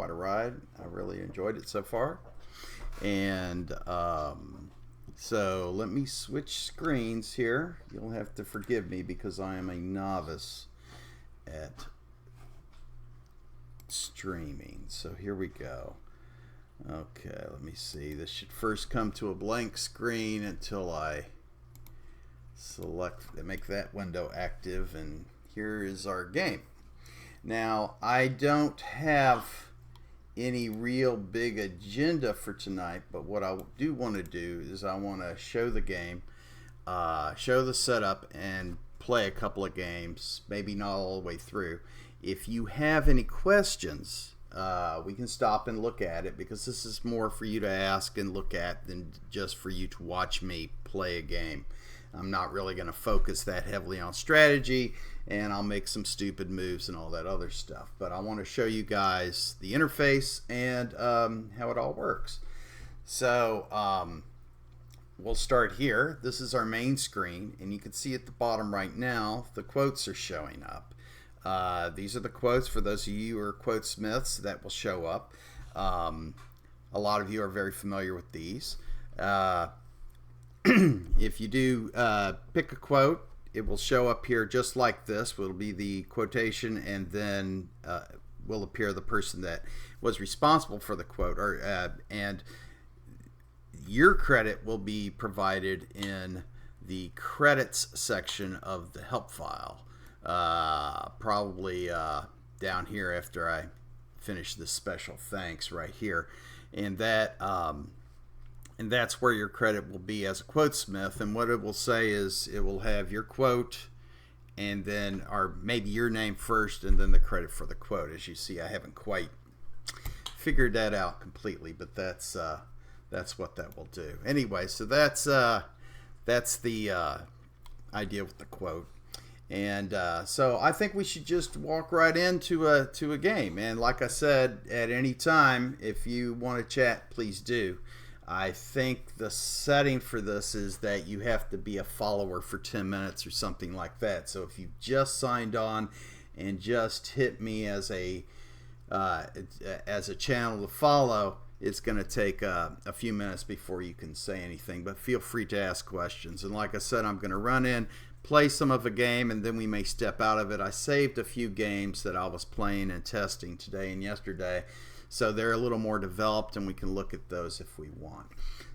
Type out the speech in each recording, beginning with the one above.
quite a ride. I really enjoyed it so far. And so let me switch screens here. You'll have to forgive me because I am a novice at streaming. So here we go. Okay, let me see. This should first come to a blank screen until I make that window active, and here is our game. Now, I don't have any real big agenda for tonight, but what I do want to do is I want to show the game, show the setup, and play a couple of games, maybe not all the way through. If you have any questions, we can stop and look at it, because this is more for you to ask and look at than just for you to watch me play a game. I'm not really going to focus that heavily on strategy, and I'll make some stupid moves and all that other stuff. But I want to show you guys the interface and how it all works. So we'll start here. This is our main screen, and you can see at the bottom right now the quotes are showing up. These are the quotes for those of you who are quote smiths that will show up. A lot of you are very familiar with these. If you do pick a quote, it will show up here just like this. It'll be the quotation, and then will appear the person that was responsible for the quote, and your credit will be provided in the credits section of the help file, probably down here after I finish this special thanks right here, and that's where your credit will be as a quotesmith. And what it will say is it will have your quote, and then, or maybe your name first, and then the credit for the quote. As you see, I haven't quite figured that out completely, but that's what that will do. Anyway, so that's the idea with the quote. And so I think we should just walk right into a game. And like I said, at any time, if you want to chat, please do. I think the setting for this is that you have to be a follower for 10 minutes or something like that. So if you've just signed on and just hit me as a channel to follow, it's going to take a few minutes before you can say anything. But feel free to ask questions. And like I said, I'm going to run in, play some of a game, and then we may step out of it. I saved a few games that I was playing and testing today and yesterday, so they're a little more developed, and we can look at those if we want.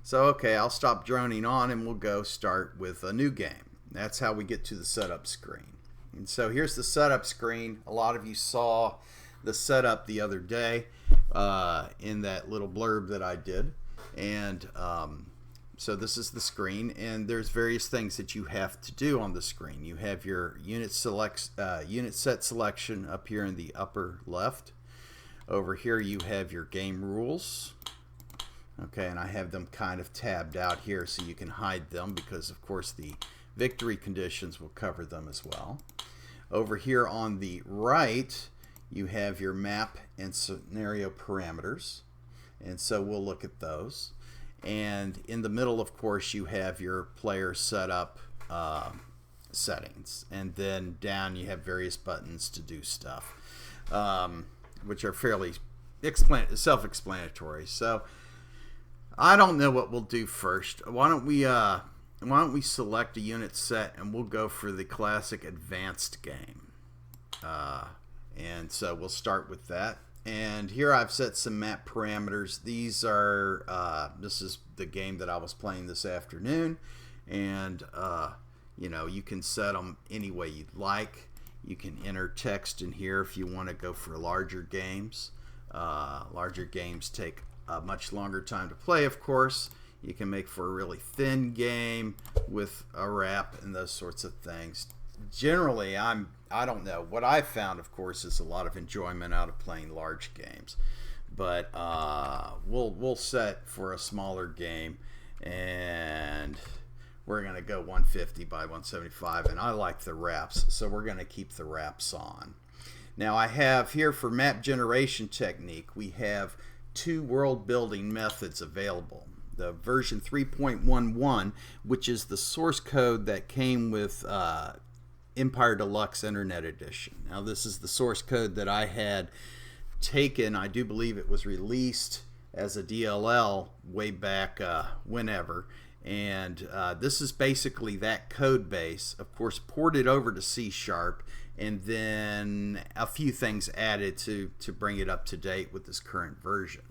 So okay, I'll stop droning on, and we'll go start with a new game. That's how we get to the setup screen. And so here's the setup screen. A lot of you saw the setup the other day in that little blurb that I did. And so this is the screen, and there's various things that you have to do on the screen. You have your unit set selection up here in the upper left. Over here you have your game rules. Okay, and I have them kind of tabbed out here so you can hide them, because of course the victory conditions will cover them as well. Over here on the right you have your map and scenario parameters, and so we'll look at those. And in the middle, of course, you have your player setup settings, and then down you have various buttons to do stuff, which are fairly self-explanatory. So I don't know what we'll do first. Why don't we select a unit set, and we'll go for the classic advanced game. And so we'll start with that. And here I've set some map parameters. These are this is the game that I was playing this afternoon, and you know, you can set them any way you'd like. You can enter text in here if you want to go for larger games. Larger games take a much longer time to play, of course. You can make for a really thin game with a wrap and those sorts of things. Generally, I don't know. What I've found, of course, is a lot of enjoyment out of playing large games. But we'll set for a smaller game, and we're going to go 150 by 175, and I like the wraps, so we're going to keep the wraps on. Now I have here for map generation technique, we have two world building methods available. The version 3.11, which is the source code that came with Empire Deluxe Internet Edition. Now this is the source code that I had taken, I do believe it was released as a DLL way back whenever. And this is basically that code base, of course, ported over to C#, and then a few things added to bring it up to date with this current version.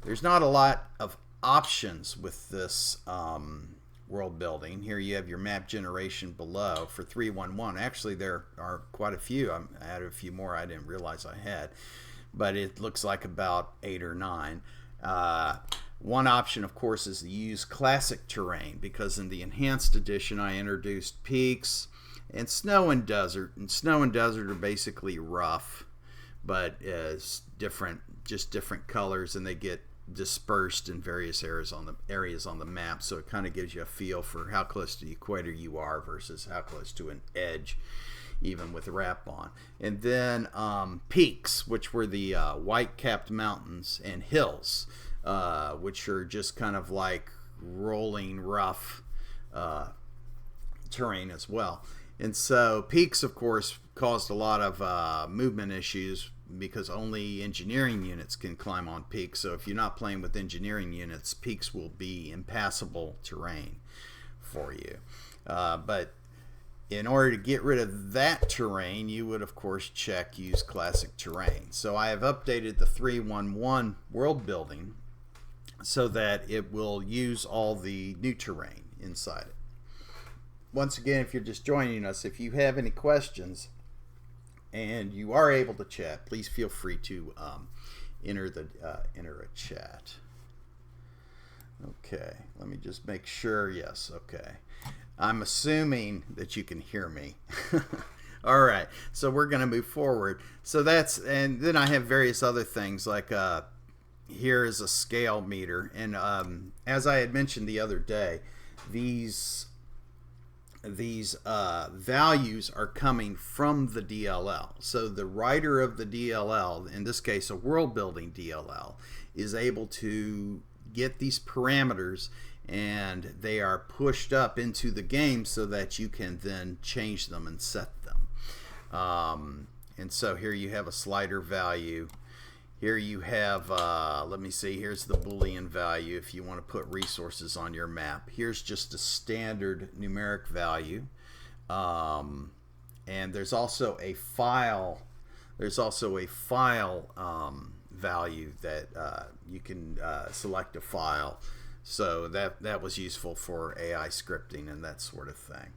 There's not a lot of options with this world building. Here you have your map generation below for 3.1.1. Actually, there are quite a few. I added a few more I didn't realize I had, but it looks like about 8 or 9. One option, of course, is to use classic terrain, because in the enhanced edition I introduced peaks and snow and desert. And snow and desert are basically rough, but just different colors, and they get dispersed in various areas on the map, so it kind of gives you a feel for how close to the equator you are versus how close to an edge, even with wrap on. And then peaks, which were the white-capped mountains, and hills, which are just kind of like rolling rough terrain as well. And so peaks, of course, caused a lot of movement issues, because only engineering units can climb on peaks. So if you're not playing with engineering units, peaks will be impassable terrain for you. But in order to get rid of that terrain, you would, of course, check use classic terrain. So I have updated the 3.1.1 world building so that it will use all the new terrain inside it. Once again, if you're just joining us, if you have any questions and you are able to chat, please feel free to enter a chat. Okay, let me just make sure. Yes, okay. I'm assuming that you can hear me. All right, so we're going to move forward. So and then I have various other things, like here is a scale meter, and as I had mentioned the other day, these values are coming from the DLL. So the writer of the DLL, in this case a world building DLL, is able to get these parameters, and they are pushed up into the game so that you can then change them and set them. And so here you have a slider value. Here you have, let me see, here's the Boolean value if you want to put resources on your map. Here's just a standard numeric value. And there's also a file. Value that you can select a file. So that was useful for AI scripting and that sort of thing.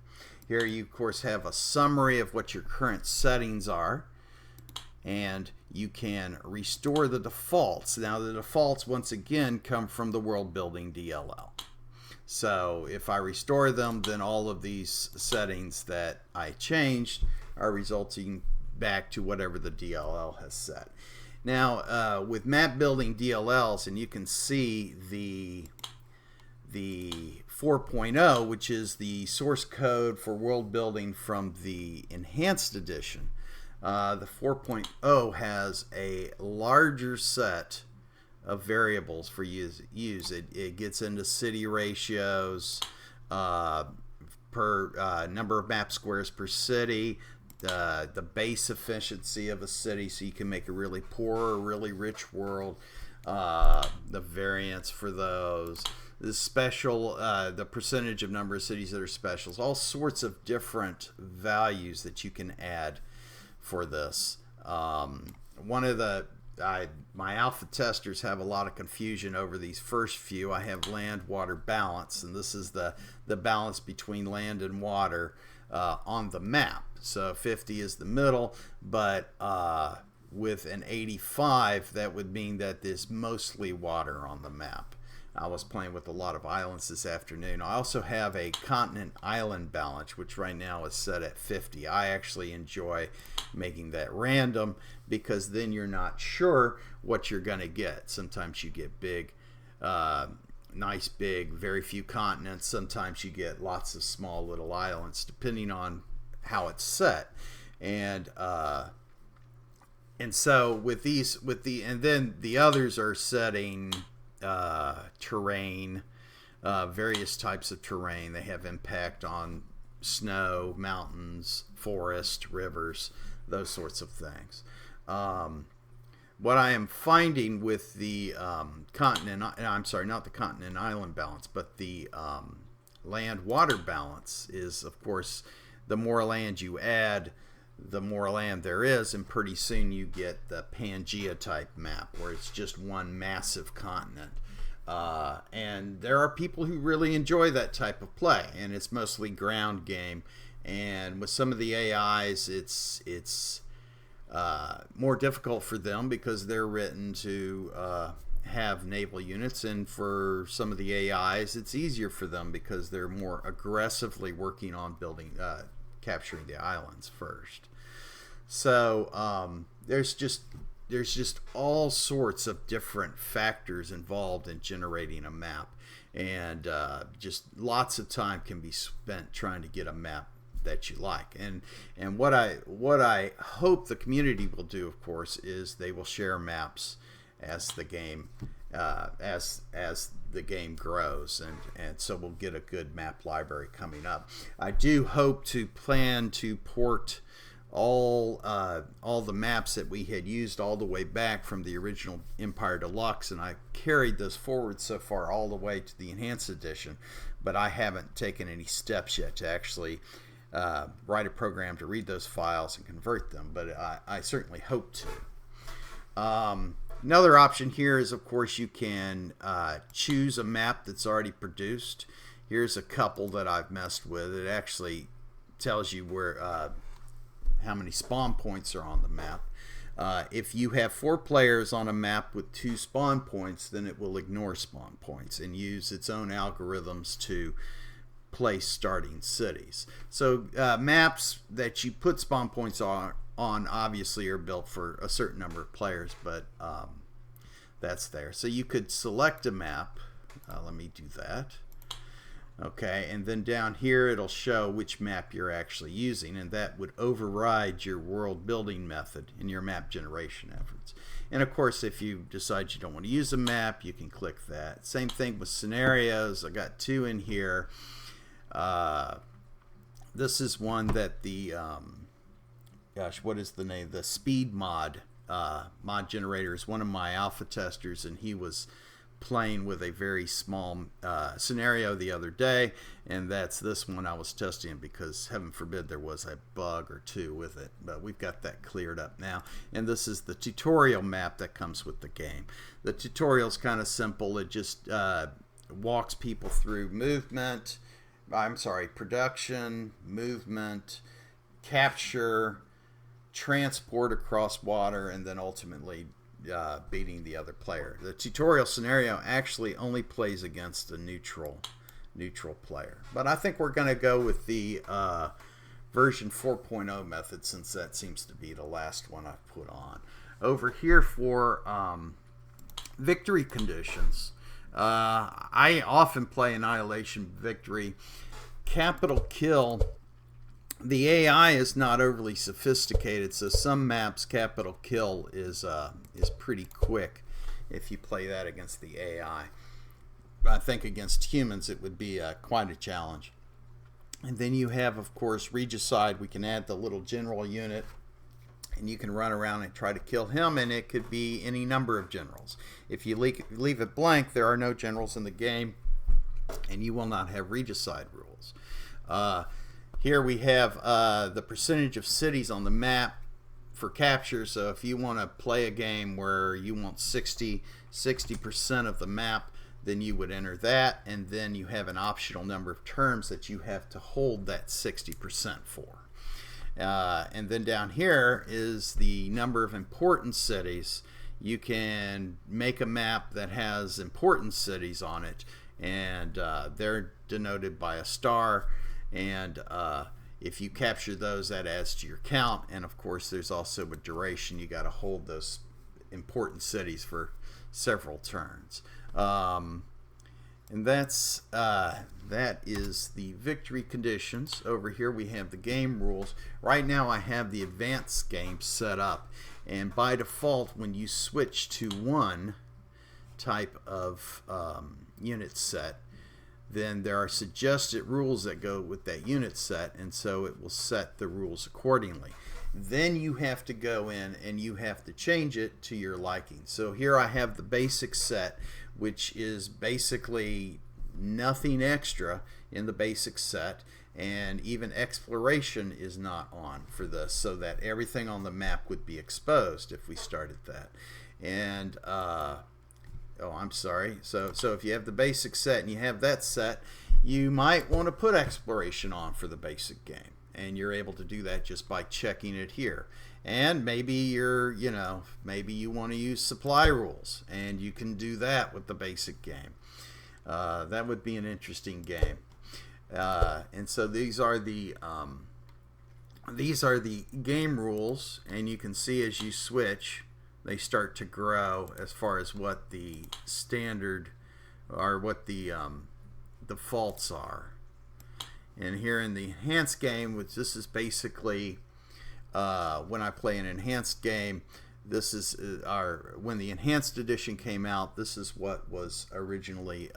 Here you, of course, have a summary of what your current settings are, and you can restore the defaults. Now the defaults, once again, come from the world building DLL. So if I restore them, then all of these settings that I changed are resulting back to whatever the DLL has set. Now with map building DLLs, and you can see the 4.0, which is the source code for world building from the enhanced edition. The 4.0 has a larger set of variables for you to use. It gets into city ratios, per number of map squares per city, the base efficiency of a city, so you can make a really poor or really rich world, the variance for those, the special, the percentage of number of cities that are specials, all sorts of different values that you can add for this. One of my alpha testers have a lot of confusion over these first few. I have land water balance, and this is the balance between land and water on the map. So 50 is the middle, but with an 85, that would mean that there's mostly water on the map. I was playing with a lot of islands this afternoon. I also have a continent island balance, which right now is set at 50. I actually enjoy making that random, because then you're not sure what you're going to get. Sometimes you get big, nice big, very few continents. Sometimes you get lots of small little islands, depending on how it's set. And so with these, and then the others are setting terrain, various types of terrain. They have impact on snow, mountains, forest, rivers, those sorts of things. One what I am finding with the continent, I'm sorry, not the continent island balance, but the land-water balance is, of course, the more land you add, the more land there is, and pretty soon you get the Pangea type map where it's just one massive continent. And there are people who really enjoy that type of play, and it's mostly ground game. And with some of the AIs, it's more difficult for them because they're written to have naval units, and for some of the AIs, it's easier for them because they're more aggressively working on building, capturing the islands first. So there's just all sorts of different factors involved in generating a map, and just lots of time can be spent trying to get a map that you like. And what I hope the community will do, of course, is they will share maps as the game as the game grows, and so we'll get a good map library coming up. I do hope to plan to port all the maps that we had used all the way back from the original Empire Deluxe, and I carried those forward so far all the way to the Enhanced Edition, but I haven't taken any steps yet to actually write a program to read those files and convert them, but I certainly hope to. Another option here is, of course, you can choose a map that's already produced. Here's a couple that I've messed with. It actually tells you where how many spawn points are on the map. If you have 4 players on a map with 2 spawn points, then it will ignore spawn points and use its own algorithms to place starting cities. So maps that you put spawn points on obviously are built for a certain number of players, but that's there. So you could select a map. Let me do that. Okay, and then down here it'll show which map you're actually using, and that would override your world building method in your map generation efforts. And of course, if you decide you don't want to use a map, you can click that. Same thing with scenarios. I got 2 in here. This is one that the gosh, what is the name? The speed mod generator is one of my alpha testers, and he was playing with a very small scenario the other day, and that's this one I was testing because heaven forbid there was a bug or 2 with it, but we've got that cleared up now. And this is the tutorial map that comes with the game. The tutorial is kind of simple. It just walks people through production, movement, capture, transport across water, and then ultimately beating the other player. The tutorial scenario actually only plays against a neutral player, but I think we're going to go with the version 4.0 method, since that seems to be the last one I've put on. Over here for victory conditions, I often play Annihilation Victory. Capital Kill, the AI is not overly sophisticated, so some maps Capital Kill is pretty quick if you play that against the AI. I think against humans it would be quite a challenge. And then you have, of course, Regicide. We can add the little general unit, and you can run around and try to kill him, and it could be any number of generals. If you leave it blank, there are no generals in the game, and you will not have Regicide rules. Here we have the percentage of cities on the map for capture. So if you want to play a game where you want 60% of the map, then you would enter that, and then you have an optional number of terms that you have to hold that 60% for. And then down here is the number of important cities. You can make a map that has important cities on it, and they're denoted by a star, and if you capture those, that adds to your count. And of course there's also a duration. You got to hold those important cities for several turns. And that is the victory conditions. Over here we have the game rules. Right now I have the advanced game set up, and by default when you switch to one type of unit set, then there are suggested rules that go with that unit set, and so it will set the rules accordingly. then you have to go in and you have to change it to your liking. So here I have the basic set, which is basically nothing extra in the basic set, and even exploration is not on for this, so that everything on the map would be exposed if we started that. And oh, I'm sorry. So if you have the basic set and you have that set, you might want to put exploration on for the basic game, and you're able to do that just by checking it here. And maybe maybe you want to use supply rules, and you can do that with the basic game. That would be an interesting game. And so these are the game rules, and you can see as you switch, they start to grow as far as what the standard or what the defaults are. And here in the enhanced game, which this is basically when I play an enhanced game, this is when the enhanced edition came out, this is what was originally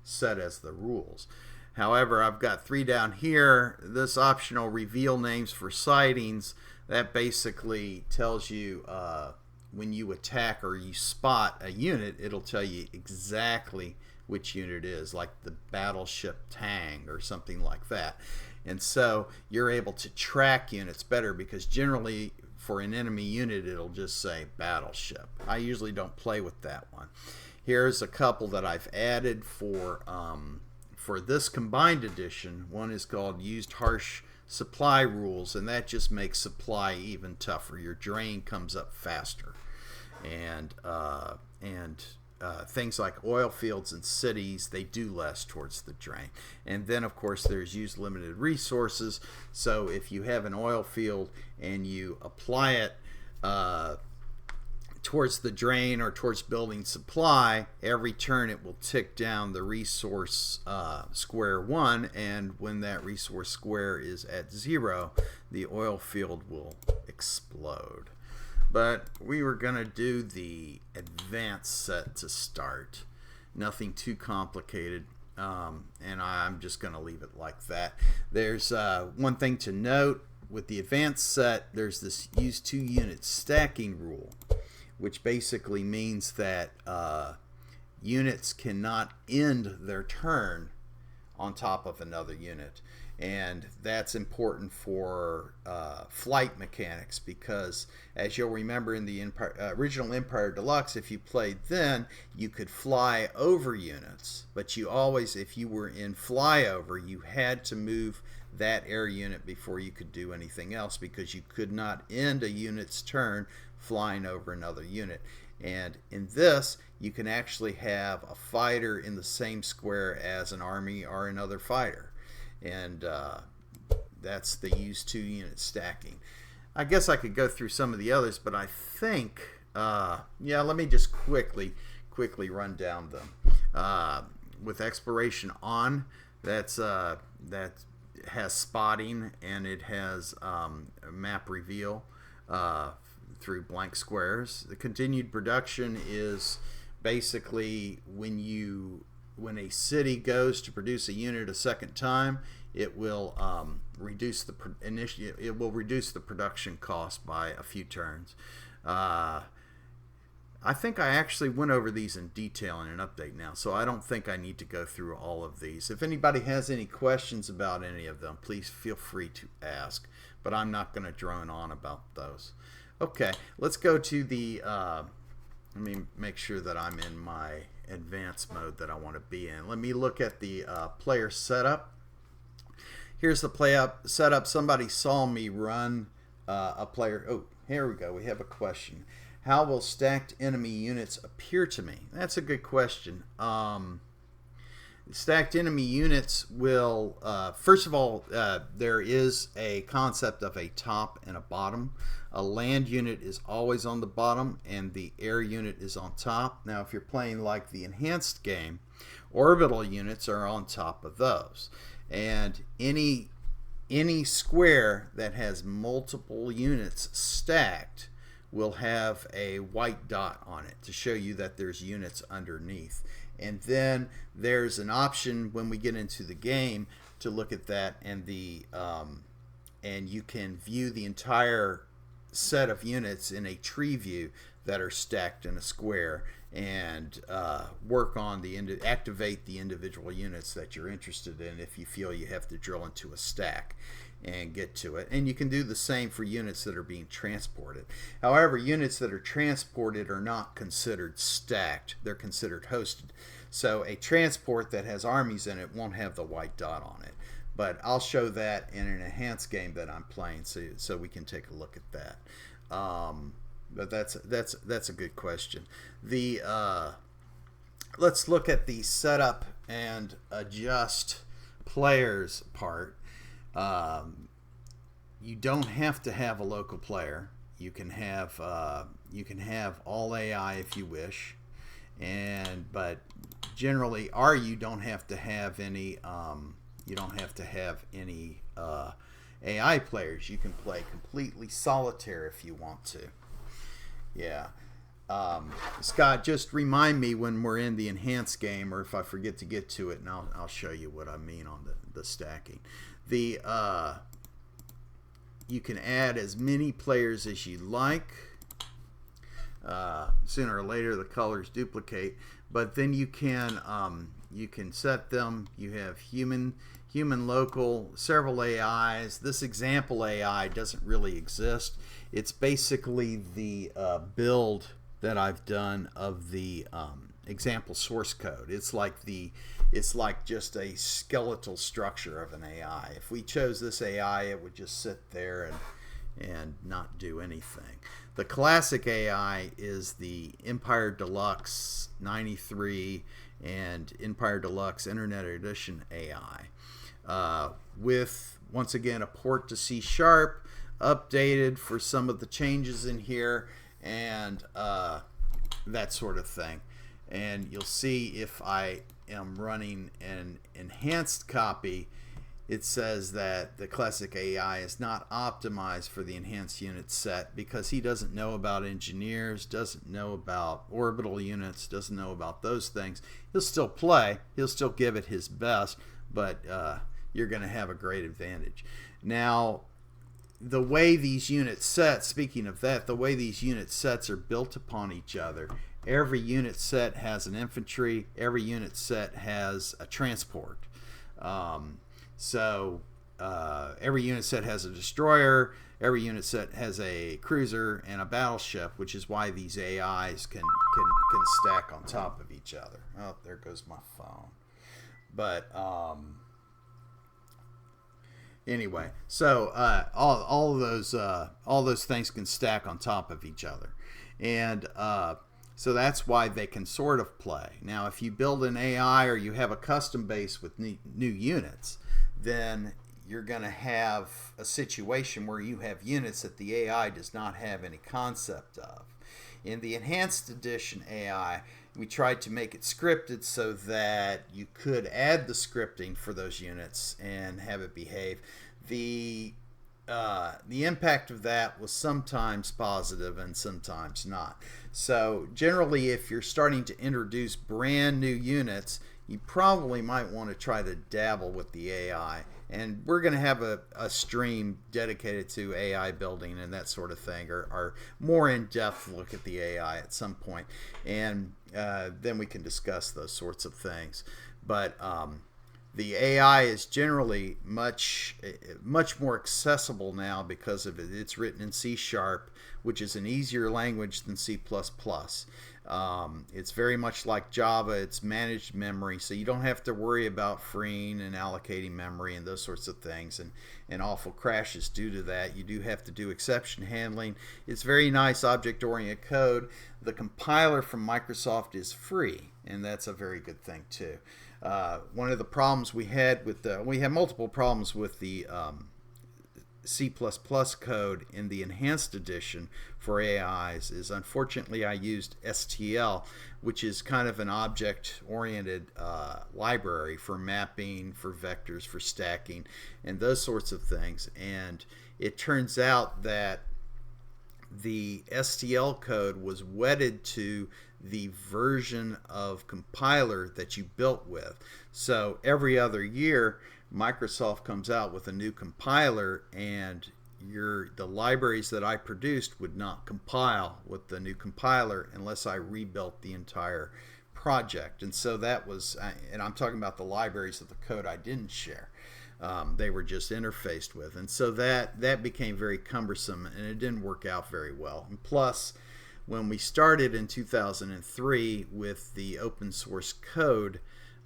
set as the rules. However, I've got 3 down here. This optional reveal names for sightings, that basically tells you when you attack or you spot a unit, it'll tell you exactly which unit it is, like the battleship Tang or something like that. And so you're able to track units better, because generally for an enemy unit it'll just say battleship. I usually don't play with that one. Here's a couple that I've added for this combined edition. One is called used harsh supply rules, and that just makes supply even tougher. Your drain comes up faster, and things like oil fields and cities, they do less towards the drain. And then of course there's use limited resources. So if you have an oil field and you apply it towards the drain or towards building supply, every turn it will tick down the resource square 1, and when that resource square is at 0, the oil field will explode. But we were going to do the advanced set to start. Nothing too complicated, and I'm just going to leave it like that. There's one thing to note with the advanced set. There's this use 2 unit stacking rule, which basically means that units cannot end their turn on top of another unit. And that's important for flight mechanics, because as you'll remember in the original Empire Deluxe, if you played then, you could fly over units, but you always, if you were in flyover, you had to move that air unit before you could do anything else, because you could not end a unit's turn flying over another unit. And in this, you can actually have a fighter in the same square as an army or another fighter. And that's the use 2 unit stacking. I guess I could go through some of the others, but I think yeah, let me just quickly run down them. With exploration on, that has spotting, and it has map reveal through blank squares. The continued production is basically when a city goes to produce a unit a second time, it will reduce the production cost by a few turns. I think I actually went over these in detail in an update now, so I don't think I need to go through all of these. If anybody has any questions about any of them, please feel free to ask, but I'm not going to drone on about those. Okay, let's go to the let me make sure that I'm in my advanced mode that I want to be in. Let me look at the player setup. Here's the setup. Somebody saw me run a player. Oh, here we go. We have a question. How will stacked enemy units appear to me? That's a good question. Stacked enemy units will, first of all, there is a concept of a top and a bottom. A land unit is always on the bottom, and the air unit is on top. Now, if you're playing like the enhanced game, orbital units are on top of those. And any square that has multiple units stacked will have a white dot on it to show you that there's units underneath. And then there's an option when we get into the game to look at that, and the and you can view the entire set of units in a tree view that are stacked in a square, and work on activate the individual units that you're interested in if you feel you have to drill into a stack and get to it. And you can do the same for units that are being transported. However, units that are transported are not considered stacked, they're considered hosted. So a transport that has armies in it won't have the white dot on it. But I'll show that in an enhanced game that I'm playing, so we can take a look at that. But that's a good question. Let's look at the setup and adjust players part. You don't have to have a local player. You can have all AI if you wish, but generally, you don't have to have any. You don't have to have any AI players. You can play completely solitaire if you want to. Yeah. Scott, just remind me when we're in the enhanced game, or if I forget to get to it, and I'll show you what I mean on the stacking. You can add as many players as you like. Sooner or later, the colors duplicate, but then you can set them. You have human, local, several AIs. This example AI doesn't really exist. It's basically the build that I've done of the example source code. It's like just a skeletal structure of an AI. If we chose this AI, it would just sit there and not do anything. The classic AI is the Empire Deluxe 93 and Empire Deluxe Internet Edition AI, with once again a port to C#, updated for some of the changes in here, and that sort of thing. And you'll see if I am running an enhanced copy, it says that the classic AI is not optimized for the enhanced unit set because he doesn't know about engineers, doesn't know about orbital units, doesn't know about those things. He'll still play, he'll still give it his best, but you're going to have a great advantage. Now, the way these unit sets, speaking of that, the way these unit sets are built upon each other, every unit set has an infantry, every unit set has a transport. Every unit set has a destroyer, every unit set has a cruiser and a battleship, which is why these AIs can stack on top of each other. Oh, there goes my phone. But anyway, so all those things can stack on top of each other, and so that's why they can sort of play. Now, if you build an AI or you have a custom base with new units, then you're going to have a situation where you have units that the AI does not have any concept of. In the Enhanced Edition AI, we tried to make it scripted so that you could add the scripting for those units and have it behave. The impact of that was sometimes positive and sometimes not. So generally, if you're starting to introduce brand new units, you probably might want to try to dabble with the AI. And we're going to have a stream dedicated to AI building and that sort of thing, or more in-depth look at the AI at some point. And then we can discuss those sorts of things. But the AI is generally much more accessible now because of it. It's written in C#, which is an easier language than C++. It's very much like Java. It's managed memory, so you don't have to worry about freeing and allocating memory and those sorts of things, and awful crashes due to that. You do have to do exception handling. It's very nice object-oriented code. The compiler from Microsoft is free, and that's a very good thing too. One of the problems we had we had multiple problems with the C++ code in the Enhanced Edition for AIs is, unfortunately, I used STL, which is kind of an object-oriented library for mapping, for vectors, for stacking, and those sorts of things. And it turns out that the STL code was wedded to the version of compiler that you built with. So every other year, Microsoft comes out with a new compiler, and the libraries that I produced would not compile with the new compiler unless I rebuilt the entire project. And so that was, and I'm talking about the libraries of the code I didn't share. They were just interfaced with, and so that became very cumbersome, and it didn't work out very well. And plus, when we started in 2003 with the open source code,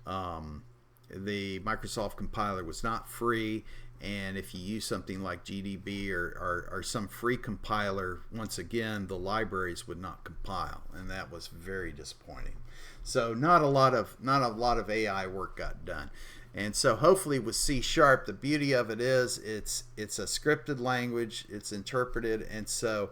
the Microsoft compiler was not free, and if you use something like GDB or some free compiler, once again the libraries would not compile, and that was very disappointing. So not a lot of AI work got done. And so hopefully with C#, the beauty of it is it's a scripted language, it's interpreted, and so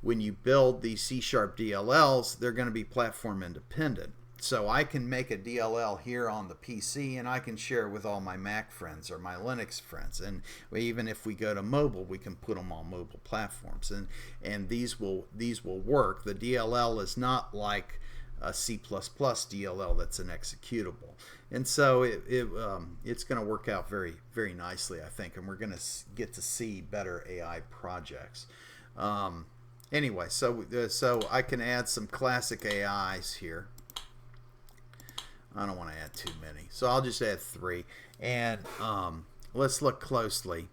when you build these C# DLLs, they're going to be platform independent. So I can make a DLL here on the PC, and I can share it with all my Mac friends or my Linux friends. And even if we go to mobile, we can put them on mobile platforms, and these will work. The DLL is not like a C++ DLL that's an executable, and so it's going to work out very, very nicely, I think, and we're going to get to see better AI projects. Anyway, so I can add some classic AIs here. I don't want to add too many, so I'll just add 3. And let's look closely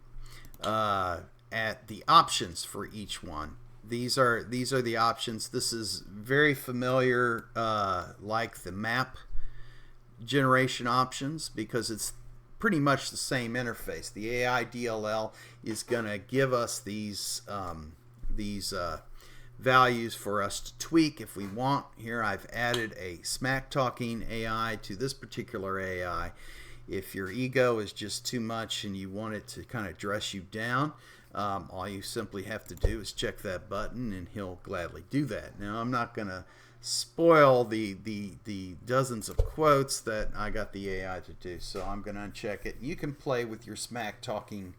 at the options for each one. These are the options. This is very familiar, like the map generation options, because it's pretty much the same interface. The AI DLL is going to give us these values for us to tweak if we want. Here I've added a smack talking AI to this particular AI. If your ego is just too much and you want it to kind of dress you down, all you simply have to do is check that button, and he'll gladly do that. Now, I'm not going to spoil the dozens of quotes that I got the AI to do, so I'm going to uncheck it. You can play with your smack talking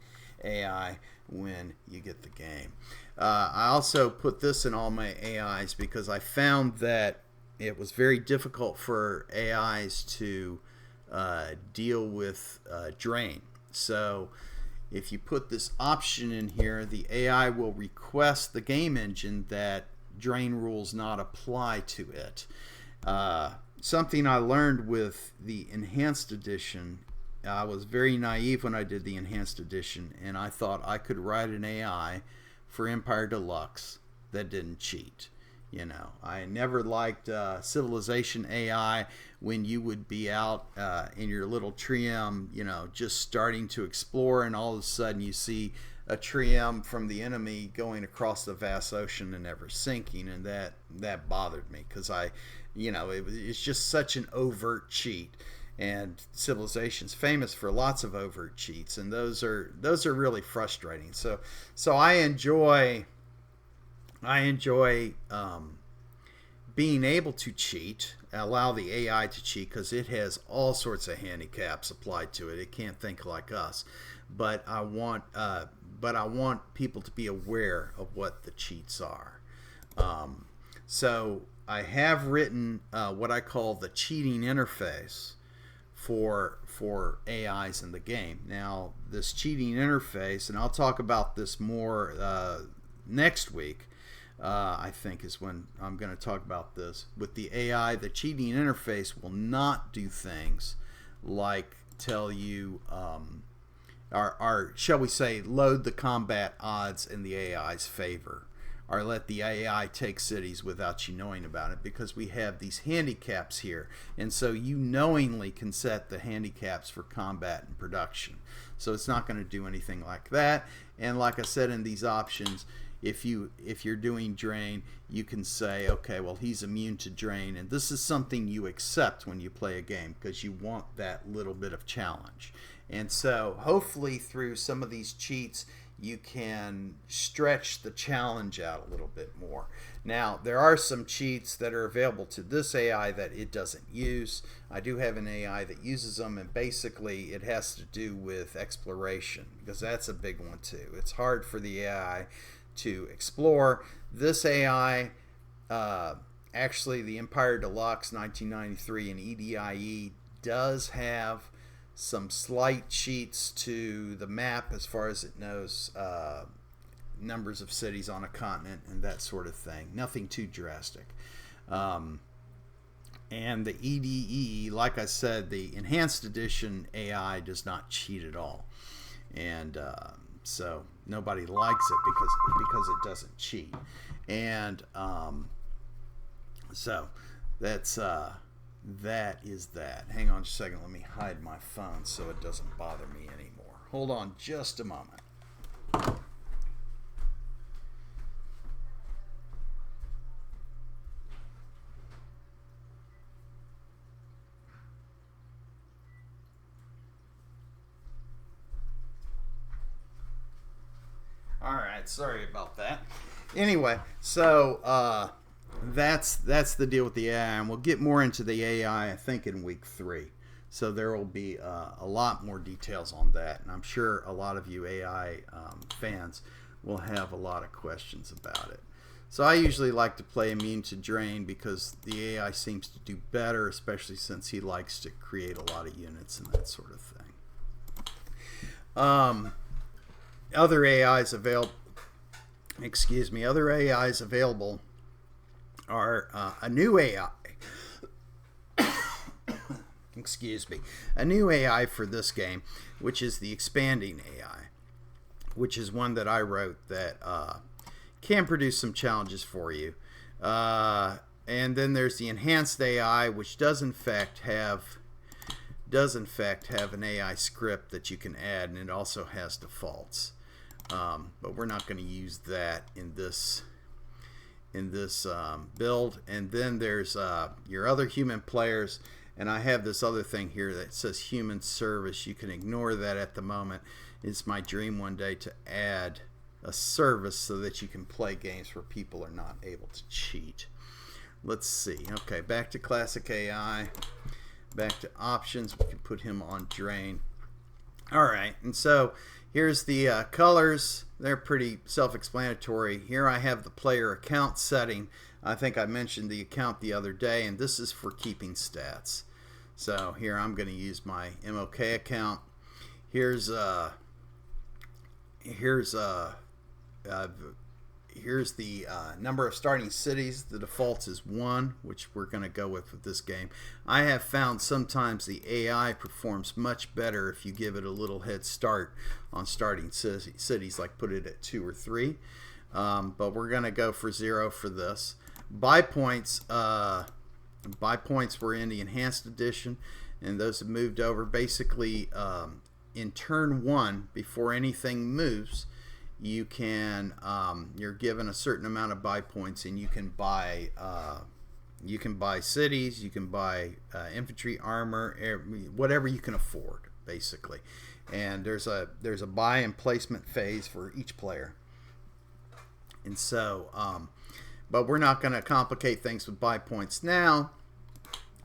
AI when you get the game. I also put this in all my AIs because I found that it was very difficult for AIs to deal with drain. So if you put this option in here, the AI will request the game engine that drain rules not apply to it. Something I learned with the enhanced edition, I was very naive when I did the enhanced edition, and I thought I could write an AI for Empire Deluxe that didn't cheat. You know, I never liked Civilization AI when you would be out in your little trium, you know, just starting to explore, and all of a sudden you see a trium from the enemy going across the vast ocean and never sinking, and that bothered me because it's just such an overt cheat. And Civilization's famous for lots of overt cheats, and those are really frustrating. So I enjoy being able to cheat, allow the AI to cheat, because it has all sorts of handicaps applied to it. It can't think like us, but I want people to be aware of what the cheats are. So I have written what I call the cheating interface for AIs in the game. Now, this cheating interface, and I'll talk about this more next week, I think is when I'm going to talk about this. With the AI, the cheating interface will not do things like tell you, or shall we say, load the combat odds in the AI's favor, or let the AI take cities without you knowing about it, because we have these handicaps here, and so you knowingly can set the handicaps for combat and production. So it's not going to do anything like that. And like I said, in these options, if you're doing drain, you can say, okay, well, he's immune to drain, and this is something you accept when you play a game because you want that little bit of challenge. And so hopefully through some of these cheats you can stretch the challenge out a little bit more. Now, there are some cheats that are available to this AI that it doesn't use. I do have an AI that uses them, and basically it has to do with exploration, because that's a big one too. It's hard for the AI to explore. This AI Actually, the Empire Deluxe 1993 and EDIE does have some slight cheats to the map as far as it knows numbers of cities on a continent and that sort of thing. Nothing too drastic. And the EDE, like I said, the Enhanced Edition AI does not cheat at all. And so nobody likes it because it doesn't cheat. And so that's that is that. Hang on just a second. Let me hide my phone so it doesn't bother me anymore. Hold on just a moment. All right, sorry about that. Anyway, so that's the deal with the AI, and we'll get more into the AI, I think, in week 3. So there will be a lot more details on that, and I'm sure a lot of you AI fans will have a lot of questions about it. So I usually like to play immune to drain because the AI seems to do better, especially since he likes to create a lot of units and that sort of thing. Other AIs available. Other AIs available are a new AI. A new AI for this game, which is the expanding AI, which is one that I wrote that can produce some challenges for you. And then there's the enhanced AI, which does in fact have an AI script that you can add, and it also has defaults. But we're not going to use that in this build. And then there's your other human players, and I have this other thing here that says human service. You can ignore that at the moment. It's my dream one day to add a service so that you can play games where people are not able to cheat. Let's see. Okay, back to classic AI, back to options. We can put him on drain. All right, and so here's the colors. They're pretty self-explanatory. Here I have the player account setting. I think I mentioned the account the other day, and this is for keeping stats. So here I'm going to use my MOK account. Here's the number of starting cities. The default is 1, which we're going to go with this game. I have found sometimes the AI performs much better if you give it a little head start on starting cities, like put it at 2 or 3. But we're going to go for 0 for this. Buy points were in the Enhanced Edition, and those have moved over. Basically, in turn 1, before anything moves, you can you're given a certain amount of buy points, and you can buy cities, you can buy infantry, armor, whatever you can afford, basically. And there's a buy and placement phase for each player. And so but we're not going to complicate things with buy points now.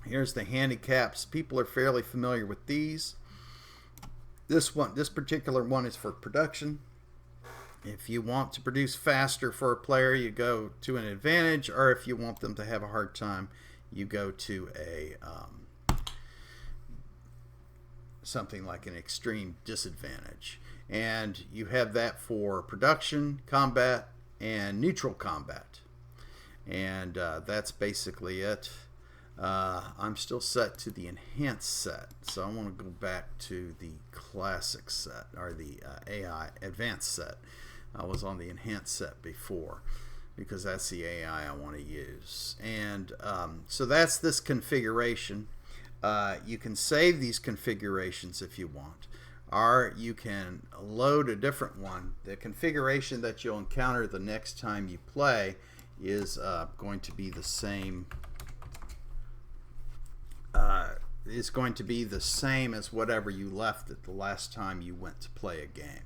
Here's the handicaps. People are fairly familiar with these. This particular one is for production. If you want to produce faster for a player, you go to an advantage, or if you want them to have a hard time, you go to a something like an extreme disadvantage. And you have that for production, combat, and neutral combat. And that's basically it. I'm still set to the enhanced set, so I want to go back to the classic set, or the AI advanced set. I was on the enhanced set before because that's the AI I want to use. And so that's this configuration. You can save these configurations if you want, or you can load a different one. The configuration that you'll encounter the next time you play is going to be the same. Is going to be the same as whatever you left it the last time you went to play a game.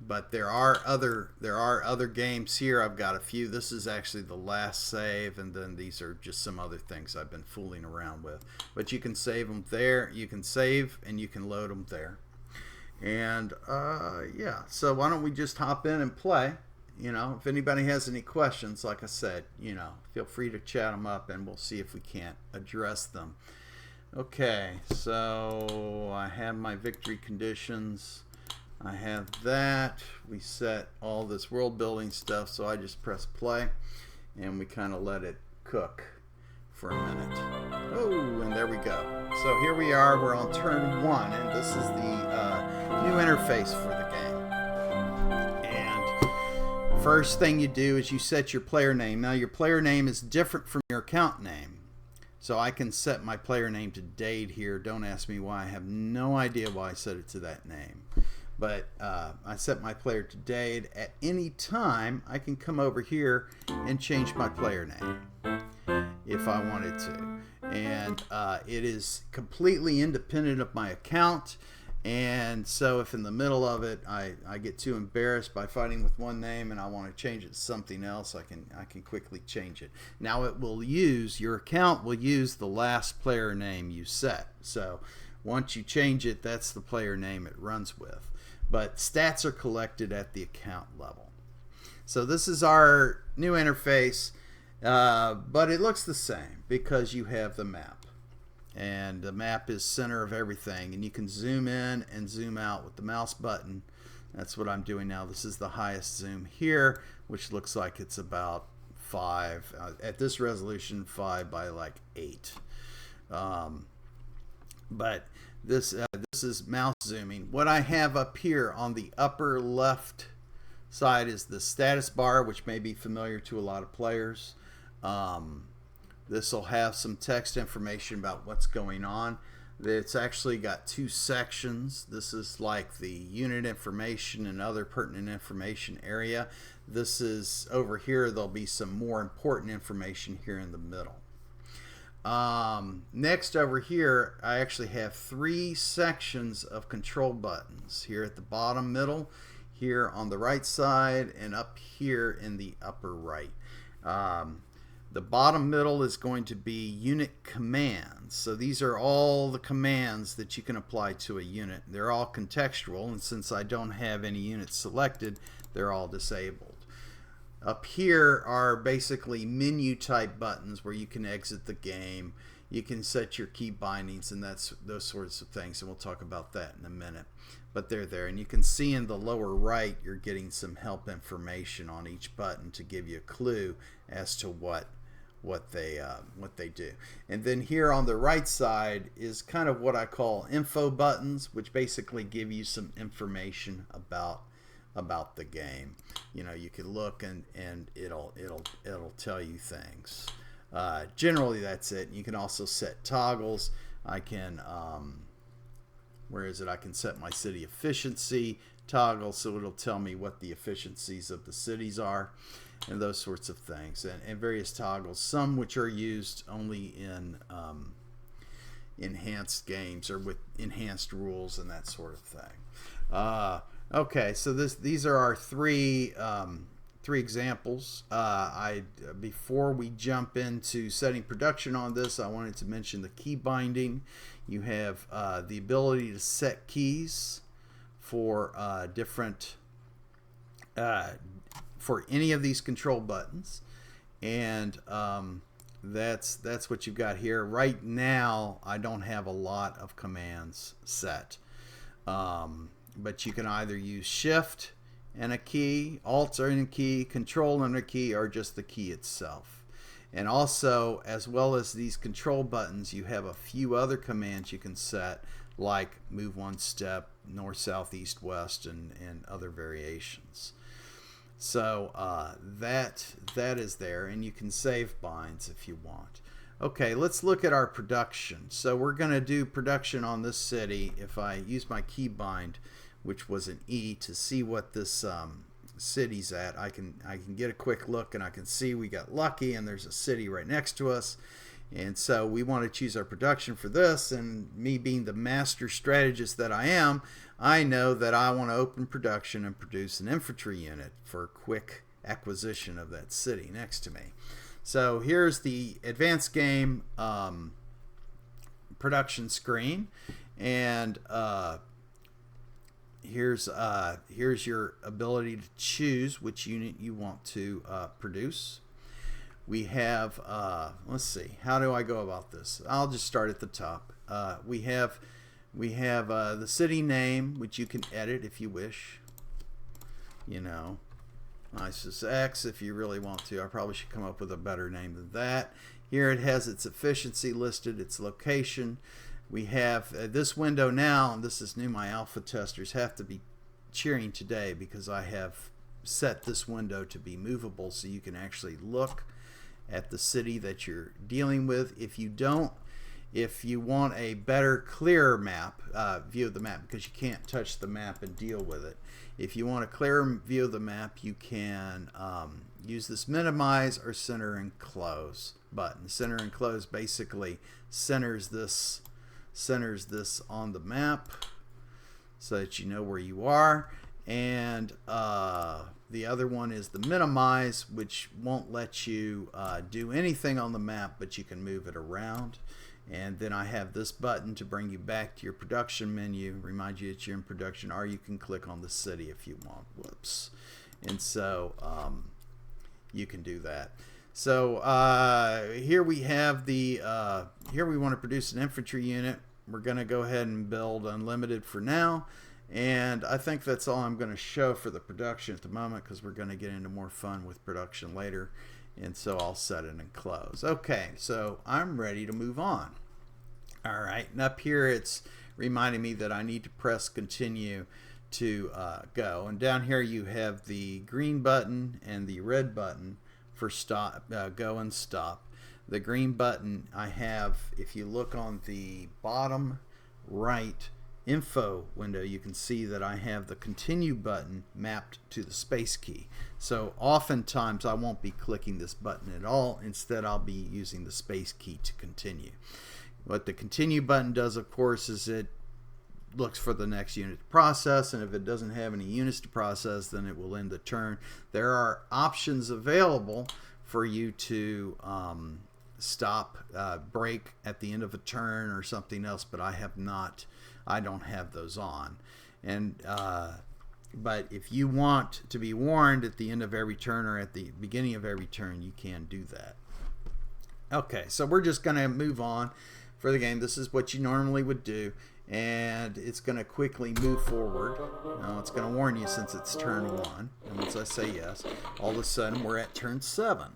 But there are other games here. I've got a few. This is actually the last save, and then these are just some other things I've been fooling around with. But you can save them there. You can save and you can load them there. And yeah, so why don't we just hop in and play, if anybody has any questions, like I said, feel free to chat them up and we'll see if we can't address them. Okay, so I have my victory conditions. I have that. We set all this world building stuff, so I just press play and we kind of let it cook for a minute. Oh, and there we go. So here we are, we're on turn 1, and this is the new interface for the game. And first thing you do is you set your player name. Now your player name is different from your account name. So I can set my player name to Dade here. Don't ask me why. I have no idea why I set it to that name. But I set my player to Dade. At any time, I can come over here and change my player name if I wanted to. And it is completely independent of my account. And so if in the middle of it I get too embarrassed by fighting with one name and I want to change it to something else, I can quickly change it. Now your account will use the last player name you set. So once you change it, that's the player name it runs with. But stats are collected at the account level. So this is our new interface, but it looks the same because you have the map. And the map is center of everything, and you can zoom in and zoom out with the mouse button. That's what I'm doing now. This is the highest zoom here, which looks like it's about 5 at this resolution, 5 by like 8. But this is mouse zooming. What I have up here on the upper left side is the status bar, which may be familiar to a lot of players. This will have some text information about what's going on. It's actually got 2 sections. This is like the unit information and other pertinent information area. This is over here. There'll be some more important information here in the middle. Next over here, I actually have 3 sections of control buttons here at the bottom middle, here on the right side, and up here in the upper right. The bottom middle is going to be unit commands. So these are all the commands that you can apply to a unit. They're all contextual, and since I don't have any units selected, they're all disabled. Up here are basically menu type buttons where you can exit the game. You can set your key bindings and those sorts of things, and we'll talk about that in a minute. But they're there, and you can see in the lower right you're getting some help information on each button to give you a clue as to what they do. And then here on the right side is kind of what I call info buttons, which basically give you some information about the game. You can look and it'll tell you things. Generally that's it. You can also set toggles. I can I can set my city efficiency toggle, so it'll tell me what the efficiencies of the cities are, and those sorts of things, and various toggles, some which are used only in enhanced games or with enhanced rules and that sort of thing. Okay, so these are our three examples. Before we jump into setting production on this, I wanted to mention the key binding. You have the ability to set keys for different for any of these control buttons, and that's what you've got here. Right now I don't have a lot of commands set, but you can either use Shift and a key, Alt and a key, Control and a key, or just the key itself. And also, as well as these control buttons, you have a few other commands you can set, like move 1 step, north, south, east, west, and other variations. So that is there, and you can save binds if you want. Okay, let's look at our production. So we're going to do production on this city. If I use my key bind, which was an E, to see what this city's at, I can get a quick look, and I can see we got lucky and there's a city right next to us. And so we want to choose our production for this, and me being the master strategist that I am, I know that I want to open production and produce an infantry unit for quick acquisition of that city next to me. So here's the advanced game production screen, and here's your ability to choose which unit you want to produce. We have, let's see, how do I go about this? I'll just start at the top. We have the city name, which you can edit if you wish. You know, ISIS X if you really want to. I probably should come up with a better name than that. Here it has its efficiency listed, its location. We have this window now, and this is new. My alpha testers have to be cheering today because I have set this window to be movable so you can actually look at the city that you're dealing with. If you want a better, clearer map, view of the map, because you can't touch the map and deal with it. If you want a clearer view of the map, you can use this minimize or center and close button. Center and close basically centers this on the map so that you know where you are. And the other one is the minimize, which won't let you do anything on the map, but you can move it around. And then I have this button to bring you back to your production menu, remind you that you're in production, or you can click on the city if you want. Whoops. And so you can do that. So here we have the here we want to produce an infantry unit. We're going to go ahead and build unlimited for now. And I think that's all I'm going to show for the production at the moment, because we're going to get into more fun with production later. And so I'll set it and close. Okay, so I'm ready to move on. All right, and up here it's reminding me that I need to press continue to go. And down here you have the green button and the red button for stop, go and stop. The green button I have, if you look on the bottom right info window, you can see that I have the continue button mapped to the space key. So oftentimes I won't be clicking this button at all. Instead, I'll be using the space key to continue. What the continue button does, of course, is it looks for the next unit to process, and if it doesn't have any units to process, then it will end the turn. There are options available for you to stop, break at the end of a turn or something else, but I don't have those on. And but if you want to be warned at the end of every turn or at the beginning of every turn, you can do that. Okay, so we're just going to move on for the game. This is what you normally would do, and it's going to quickly move forward. Now it's going to warn you since it's turn 1, and once I say yes, all of a sudden we're at turn 7.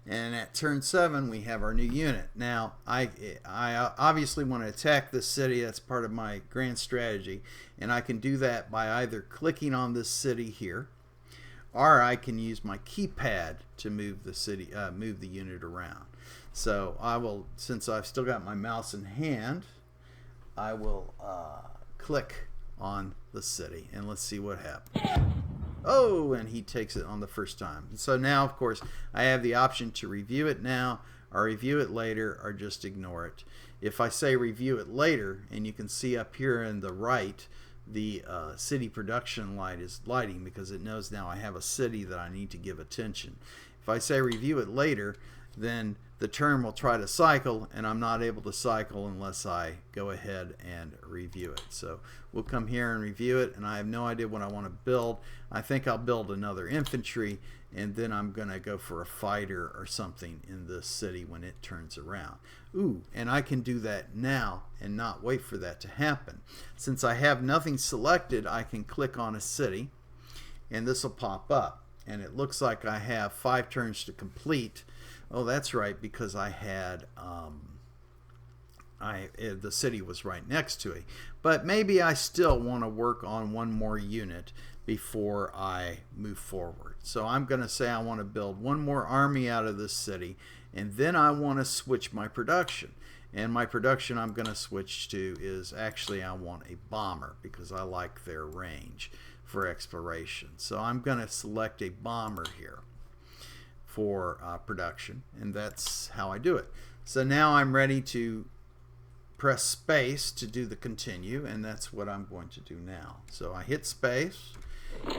And at turn 7 we have our new unit. Now I obviously want to attack this city. That's part of my grand strategy, and I can do that by either clicking on this city here, or I can use my keypad to move the city, move the unit around. So I will, since I've still got my mouse in hand, I will click on the city, and let's see what happens. Oh, and he takes it on the first time. So now, of course, I have the option to review it now, or review it later, or just ignore it. If I say review it later, and you can see up here in the right, the city production light is lighting because it knows now I have a city that I need to give attention. If I say review it later, then the turn will try to cycle, and I'm not able to cycle unless I go ahead and review it. So we'll come here and review it, and I have no idea what I want to build. I think I'll build another infantry, and then I'm going to go for a fighter or something in this city when it turns around. Ooh, and I can do that now and not wait for that to happen. Since I have nothing selected, I can click on a city, and this will pop up. And it looks like I have 5 turns to complete. Oh, that's right, because I had the city was right next to it. But maybe I still want to work on one more unit before I move forward. So I'm going to say I want to build one more army out of this city, and then I want to switch my production. And my production I'm going to switch to is actually I want a bomber because I like their range for exploration. So I'm going to select a bomber here for production, and that's how I do it. So now I'm ready to press space to do the continue, and that's what I'm going to do now. So I hit space,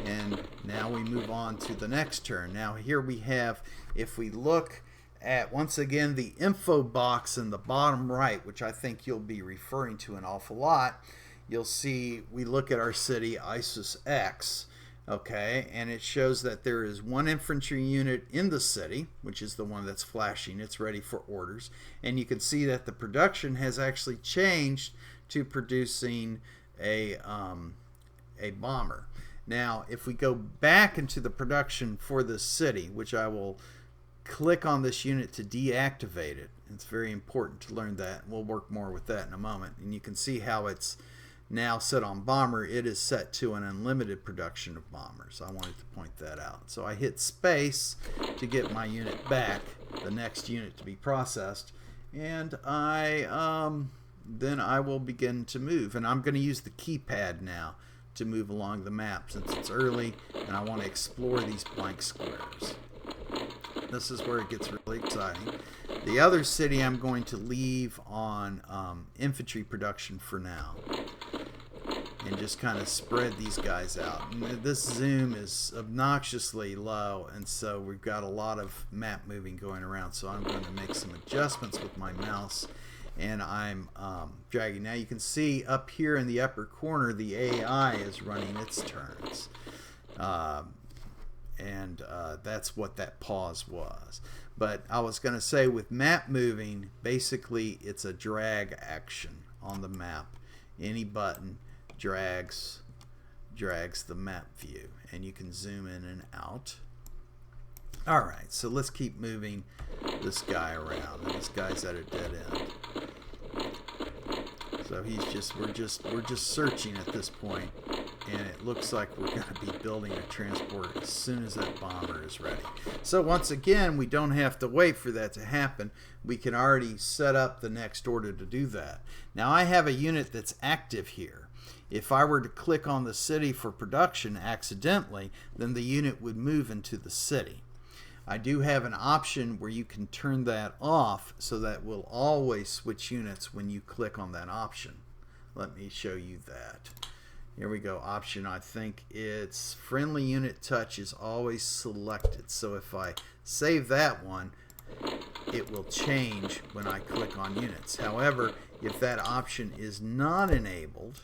and now we move on to the next turn. Now here we have, if we look at once again the info box in the bottom right, which I think you'll be referring to an awful lot, you'll see we look at our city ISIS X, okay, and it shows that there is one infantry unit in the city, which is the one that's flashing. It's ready for orders, and you can see that the production has actually changed to producing a bomber. Now, if we go back into the production for this city, which I will click on this unit to deactivate it. It's very important to learn that. We'll work more with that in a moment. And you can see how it's now set on bomber. It is set to an unlimited production of bombers. I wanted to point that out. So I hit space to get my unit back, the next unit to be processed, and then I will begin to move. And I'm going to use the keypad now to move along the map since it's early and I want to explore these blank squares. This is where it gets really exciting. The other city I'm going to leave on infantry production for now and just kind of spread these guys out. And this zoom is obnoxiously low, and so we've got a lot of map moving going around, so I'm going to make some adjustments with my mouse, and I'm dragging. Now you can see up here in the upper corner the AI is running its turns. That's what that pause was. But I was going to say, with map moving, basically it's a drag action on the map. Any button drags the map view, and you can zoom in and out. Alright, so let's keep moving this guy around, and this guy's at a dead end. So we're just searching at this point, and it looks like we're going to be building a transport as soon as that bomber is ready. So once again, we don't have to wait for that to happen. We can already set up the next order to do that. Now I have a unit that's active here. If I were to click on the city for production accidentally, then the unit would move into the city. I do have an option where you can turn that off so that will always switch units when you click on that option. Let me show you that. Here we go. Option, I think it's friendly unit touch is always selected. So if I save that one, it will change when I click on units. However, if that option is not enabled,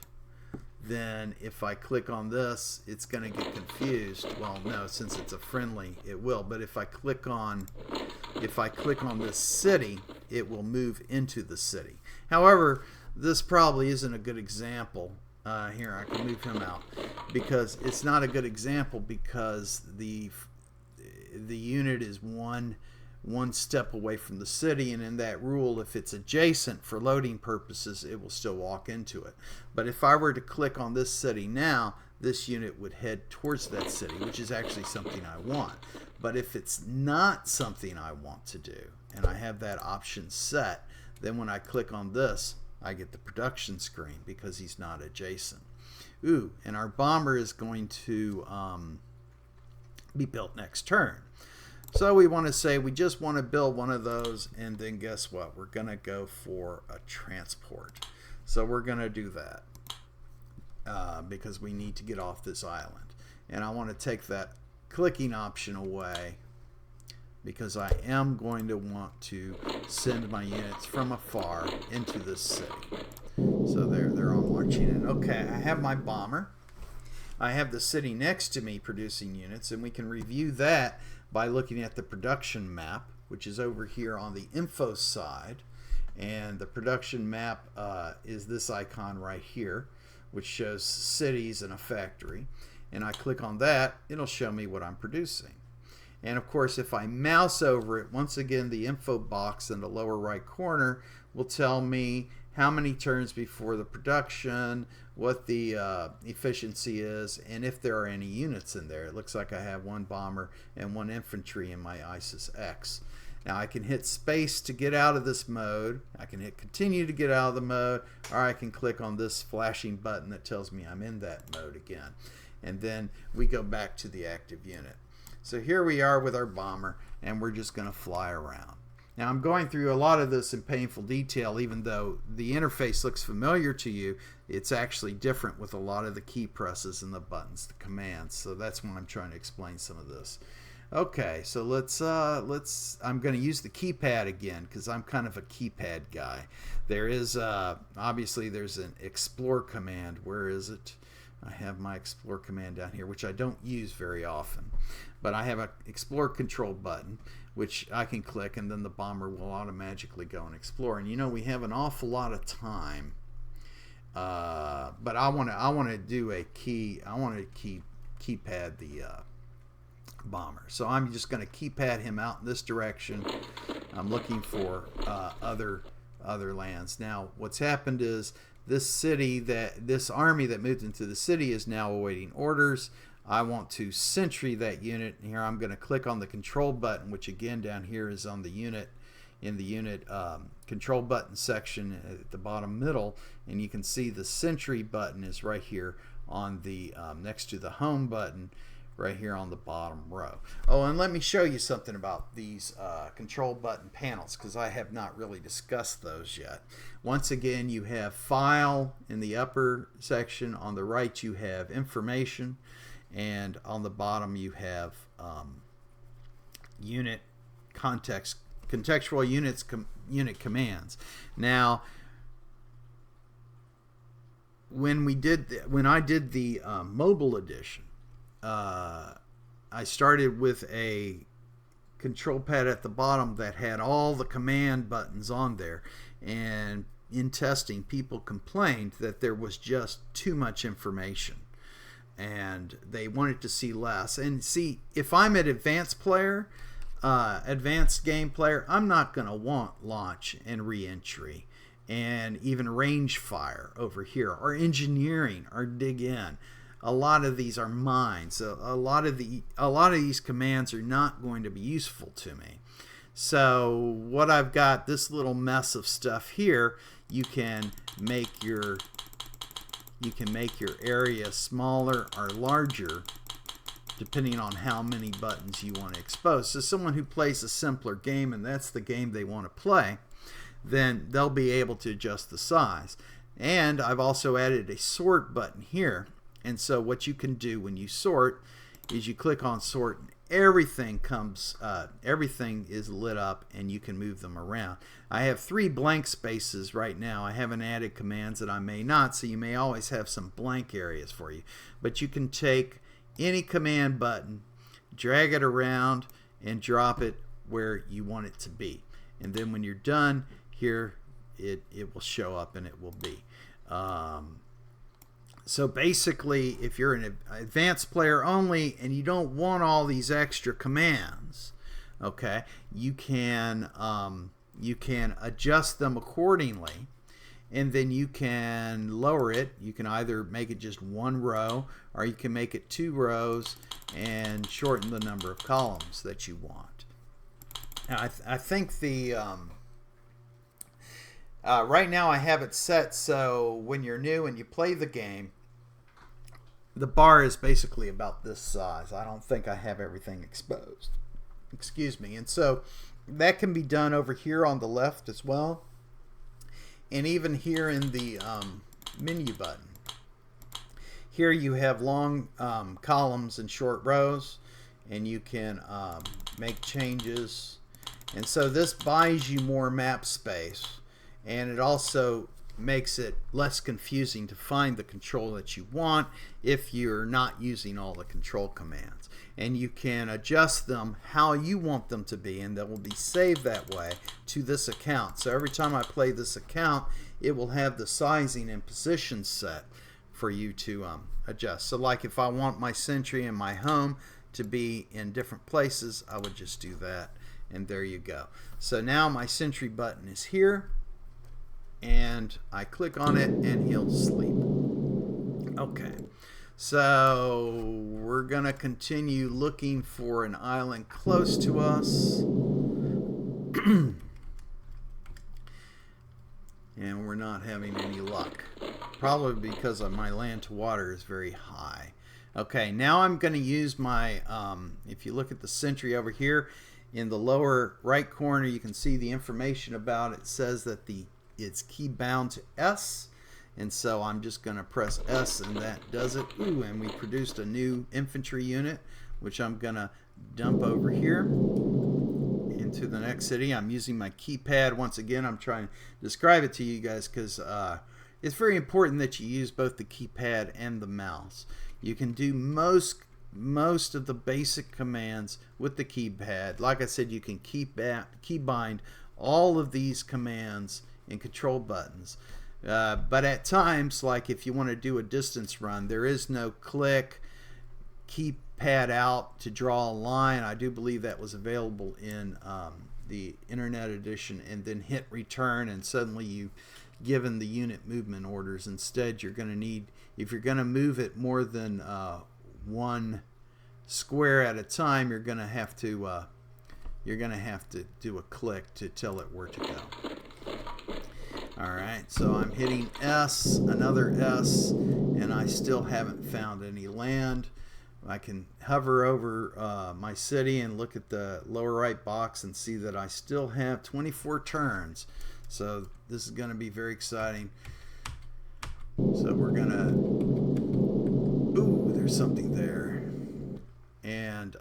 then if I click on this, it's going to get confused. Well, no, since it's a friendly, it will. But if I click on this city, it will move into the city. However, this probably isn't a good example. Here, I can move him out because it's not a good example because the unit is one step away from the city, and in that rule, if it's adjacent for loading purposes, it will still walk into it. But if I were to click on this city now, this unit would head towards that city, which is actually something I want. But if it's not something I want to do, and I have that option set, then when I click on this, I get the production screen because he's not adjacent. Ooh, and our bomber is going to be built next turn. So we want to say we just want to build one of those, and then guess what? We're going to go for a transport. So we're going to do that because we need to get off this island. And I want to take that clicking option away because I am going to want to send my units from afar into this city. So they're all marching in. Okay, I have my bomber. I have the city next to me producing units, and we can review that by looking at the production map, which is over here on the info side. And the production map is this icon right here, which shows cities and a factory. And I click on that, it'll show me what I'm producing. And of course, if I mouse over it, once again, the info box in the lower right corner will tell me how many turns before the production, what the efficiency is, and if there are any units in there. It looks like I have one bomber and one infantry in my ISIS X. Now I can hit space to get out of this mode. I can hit continue to get out of the mode, or I can click on this flashing button that tells me I'm in that mode again. And then we go back to the active unit. So here we are with our bomber, and we're just going to fly around. Now I'm going through a lot of this in painful detail, even though the interface looks familiar to you. It's actually different with a lot of the key presses and the buttons, the commands. So that's why I'm trying to explain some of this. Okay, so I'm going to use the keypad again because I'm kind of a keypad guy. There is obviously there's an explore command. Where is it? I have my explore command down here, which I don't use very often, but I have an explore control button which I can click, and then the bomber will automatically go and explore. And you know, we have an awful lot of time, but I want to do a keypad the bomber. So I'm just going to keypad him out in this direction. I'm looking for other lands. Now, what's happened is this army that moved into the city is now awaiting orders. I want to sentry that unit. Here I'm going to click on the control button, which again down here is on the unit, in the unit control button section at the bottom middle, and you can see the sentry button is right here on the next to the home button right here on the bottom row. Oh, and let me show you something about these control button panels, because I have not really discussed those yet. Once again, you have file in the upper section. On the right you have information, and on the bottom you have unit contextual unit commands. Now, when I did the mobile edition, I started with a control pad at the bottom that had all the command buttons on there, and in testing people complained that there was just too much information and they wanted to see less. And see, if I'm an advanced player, advanced game player, I'm not going to want launch and re-entry and even range fire over here, or engineering, or dig in. A lot of these are mine, so a lot of these commands are not going to be useful to me. So what I've got, this little mess of stuff here, you can make your area smaller or larger depending on how many buttons you want to expose. So someone who plays a simpler game, and that's the game they want to play, then they'll be able to adjust the size. And I've also added a sort button here. And so what you can do when you sort is you click on sort, and everything is lit up, and you can move them around. I have 3 blank spaces right now. I haven't added commands that I may not, so you may always have some blank areas for you. But you can take any command button, drag it around, and drop it where you want it to be. And then when you're done, here it will show up, and it will be. So basically, if you're an advanced player only and you don't want all these extra commands, okay, you can adjust them accordingly, and then you can lower it. You can either make it just 1 row, or you can make it 2 rows and shorten the number of columns that you want. Now, I think the right now I have it set so when you're new and you play the game, the bar is basically about this size. I don't think I have everything exposed. Excuse me. And so that can be done over here on the left as well, and even here in the menu button. Here you have long columns and short rows, and you can make changes. And so this buys you more map space, and it also makes it less confusing to find the control that you want if you're not using all the control commands. And you can adjust them how you want them to be, and they will be saved that way to this account. So every time I play this account, it will have the sizing and position set for you to adjust. So like if I want my sentry and my home to be in different places, I would just do that, and there you go. So now my sentry button is here, and I click on it and he'll sleep. Okay, so we're gonna continue looking for an island close to us. And we're not having any luck, probably because of my land to water is very high. Okay, now I'm going to use my if you look at the sentry over here in the lower right corner, you can see the information about it. It says that it's key bound to S, and so I'm just going to press S, and that does it. Ooh, and we produced a new infantry unit which I'm gonna dump over here into the next city. I'm using my keypad once again. I'm trying to describe it to you guys because it's very important that you use both the keypad and the mouse. You can do most of the basic commands with the keypad. Like I said, you can keybind all of these commands in control buttons. But at times, like if you want to do a distance run, there is no click, keypad out to draw a line. I do believe that was available in the Internet Edition, and then hit return, and suddenly you've given the unit movement orders. Instead, you're going to need, if you're going to move it more than one square at a time, you're going to have to do a click to tell it where to go. Alright, so I'm hitting S, another S, and I still haven't found any land. I can hover over my city and look at the lower right box and see that I still have 24 turns. So this is going to be very exciting. So we're going to... Ooh, there's something there. And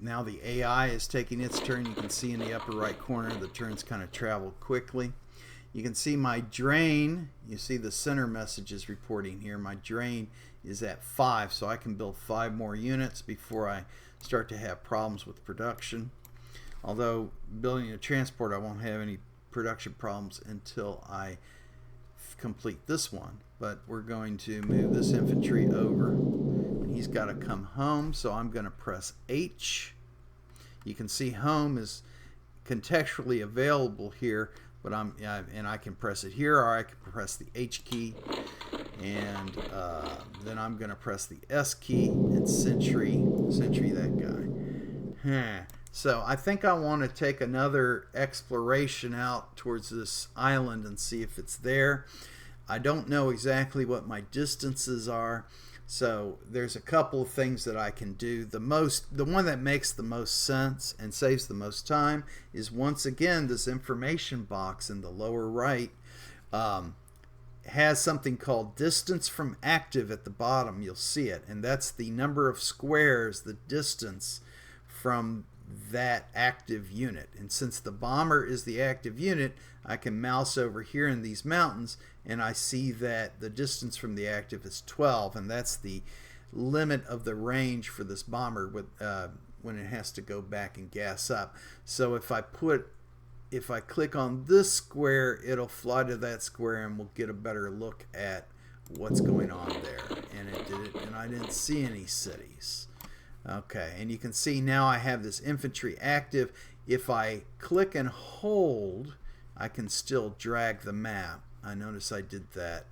now the AI is taking its turn. You can see in the upper right corner the turns kind of travel quickly. You can see my drain. You see the center message is reporting here. My drain is at 5, so I can build 5 more units before I start to have problems with production. Although building a transport, I won't have any production problems until I complete this one. But we're going to move this infantry over. He's got to come home, so I'm going to press H. You can see home is contextually available here, but I can press it here, or I can press the H key, and then I'm going to press the S key and sentry that guy. So I think I want to take another exploration out towards this island and see if it's there. I don't know exactly what my distances are, so there's a couple of things that I can do. The one that makes the most sense and saves the most time is, once again, this information box in the lower right has something called distance from active at the bottom. You'll see it, and that's the number of squares, the distance from that active unit. And since the bomber is the active unit, I can mouse over here in these mountains and I see that the distance from the active is 12, and that's the limit of the range for this bomber with, when it has to go back and gas up. So if I click on this square, it'll fly to that square and we'll get a better look at what's going on there. And it did it, and I didn't see any cities. Okay, and you can see now I have this infantry active. If I click and hold, I can still drag the map. I notice I did that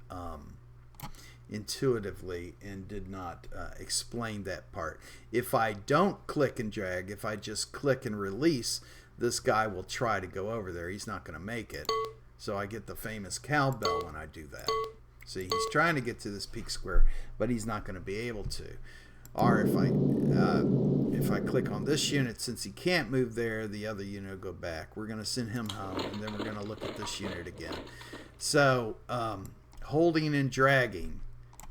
intuitively and did not explain that part. If I don't click and drag, if I just click and release, this guy will try to go over there. He's not going to make it. So I get the famous cowbell when I do that. See, he's trying to get to this peak square, but he's not going to be able to. Or if I click on this unit, since he can't move there, the other unit will go back. We're going to send him home, and then we're going to look at this unit again. So holding and dragging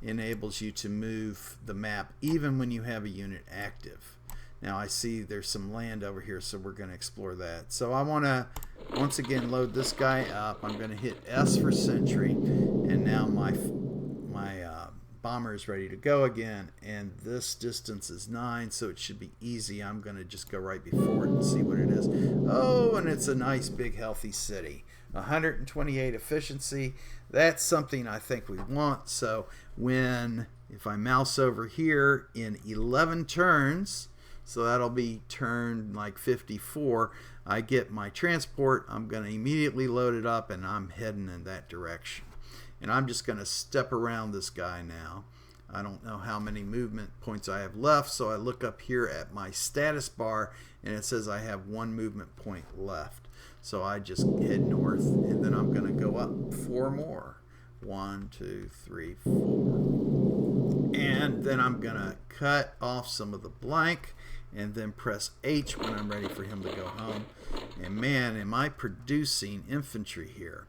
enables you to move the map even when you have a unit active. Now I see there's some land over here, so we're going to explore that. So I want to once again load this guy up. I'm going to hit S for sentry, and now my bomber is ready to go again, and this distance is 9, so it should be easy. I'm going to just go right before it and see what it is. Oh, and it's a nice big healthy city. 128 efficiency. That's something I think we want. So if I mouse over here in 11 turns, so that'll be turn like 54, I get my transport. I'm going to immediately load it up, and I'm heading in that direction. And I'm just going to step around this guy now. I don't know how many movement points I have left, so I look up here at my status bar, and it says I have 1 movement point left. So I just head north, and then I'm going to go up 4 more. 1, 2, 3, 4. And then I'm going to cut off some of the blank, and then press H when I'm ready for him to go home. And man, am I producing infantry here.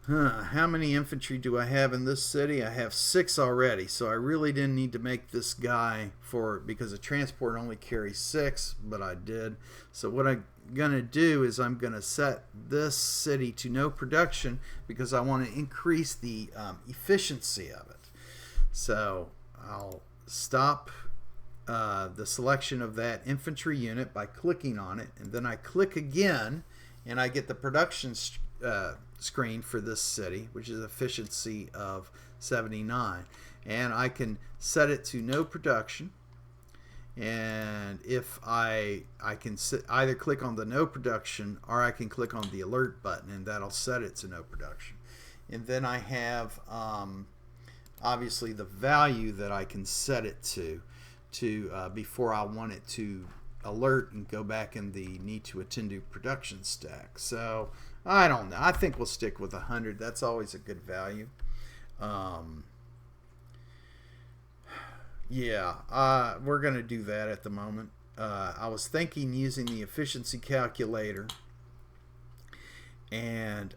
How many infantry do I have in this city? I have 6 already, so I really didn't need to make this guy because a transport only carries 6, but I did. So what I'm going to do is I'm going to set this city to no production because I want to increase the efficiency of it. So I'll stop the selection of that infantry unit by clicking on it, and then I click again and I get the production screen for this city, which is efficiency of 79, and I can set it to no production. And if I can either click on the no production or I can click on the alert button, and that'll set it to no production. And then I have obviously the value that I can set it to before I want it to alert and go back in the need to attend to production stack. So I don't know. I think we'll stick with 100. That's always a good value. Yeah, we're going to do that at the moment. I was thinking using the efficiency calculator and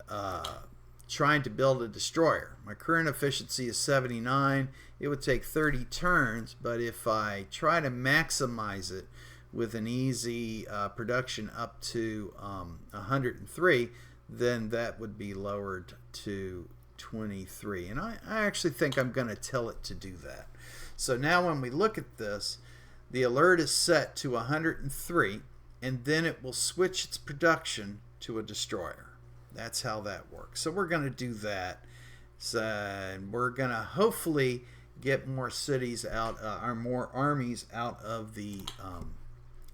trying to build a destroyer. My current efficiency is 79. It would take 30 turns, but if I try to maximize it with an easy production up to 103, then that would be lowered to 23. And I actually think I'm going to tell it to do that. So now when we look at this, the alert is set to 103, and then it will switch its production to a destroyer. That's how that works. So we're going to do that. So, and we're going to hopefully get more cities out, or more armies out of the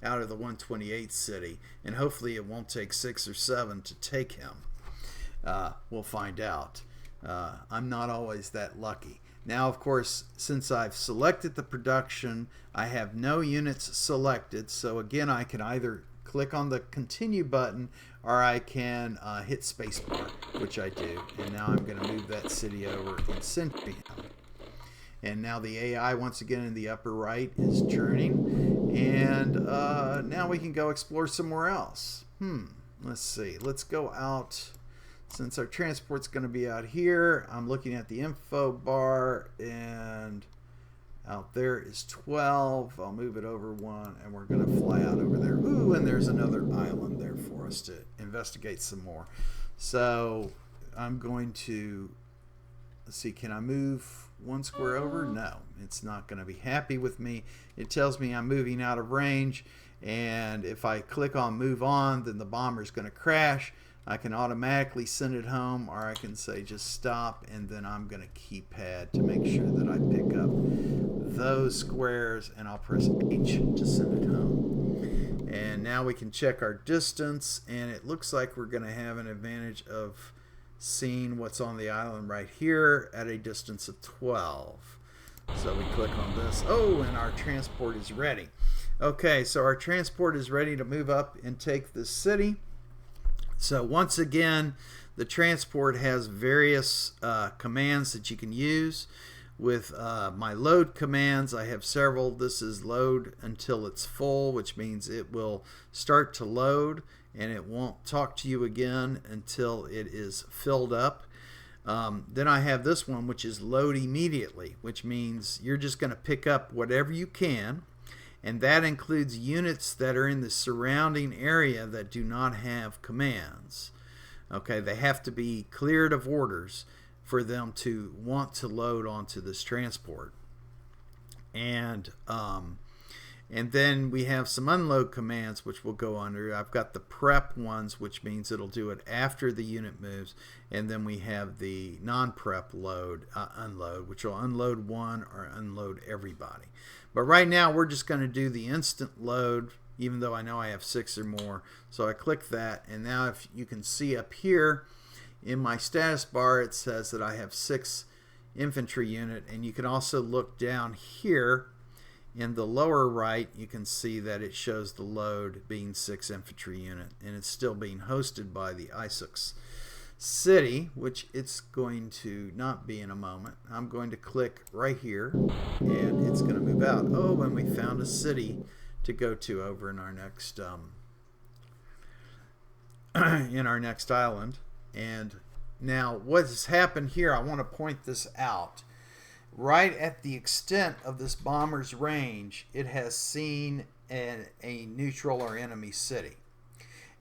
128th city, and hopefully it won't take 6 or 7 to take him. We'll find out. I'm not always that lucky. Now, of course, since I've selected the production, I have no units selected. So again, I can either click on the continue button or I can hit spacebar, which I do. And now I'm going to move that city over and send him. And now the AI once again in the upper right is turning. And now we can go explore somewhere else. Let's see. Let's go out. Since our transport's going to be out here, I'm looking at the info bar, and out there is 12. I'll move it over 1, and we're going to fly out over there. Ooh, and there's another island there for us to investigate some more. So I'm going to, let's see, can I move 1 square over? No, it's not going to be happy with me. It tells me I'm moving out of range, and if I click on move on, then the bomber's going to crash. I can automatically send it home, or I can say just stop, and then I'm going to keypad to make sure that I pick up those squares, and I'll press H to send it home. And now we can check our distance, and it looks like we're going to have an advantage of seeing what's on the island right here at a distance of 12. So we click on this. Oh, and our transport is ready. Okay, so our transport is ready to move up and take this city. So once again, the transport has various commands that you can use. With my load commands, I have several. This is load until it's full, which means it will start to load and it won't talk to you again until it is filled up. Then I have this one, which is load immediately, which means you're just going to pick up whatever you can. And that includes units that are in the surrounding area that do not have commands. Okay, they have to be cleared of orders for them to want to load onto this transport. And then we have some unload commands which we'll go under. I've got the prep ones, which means it'll do it after the unit moves. And then we have the non-prep load, unload, which will unload one or unload everybody. But right now we're just going to do the instant load, even though I know I have 6 or more. So I click that, and now if you can see up here in my status bar, it says that I have 6 infantry unit, and you can also look down here in the lower right. You can see that it shows the load being 6 infantry unit, and it's still being hosted by the I6 city, which it's going to not be in a moment. I'm going to click right here, and it's going to move out. Oh, and we found a city to go to over in our next island. And Now, what has happened here, I want to point this out. Right at the extent of this bomber's range, it has seen a neutral or enemy city.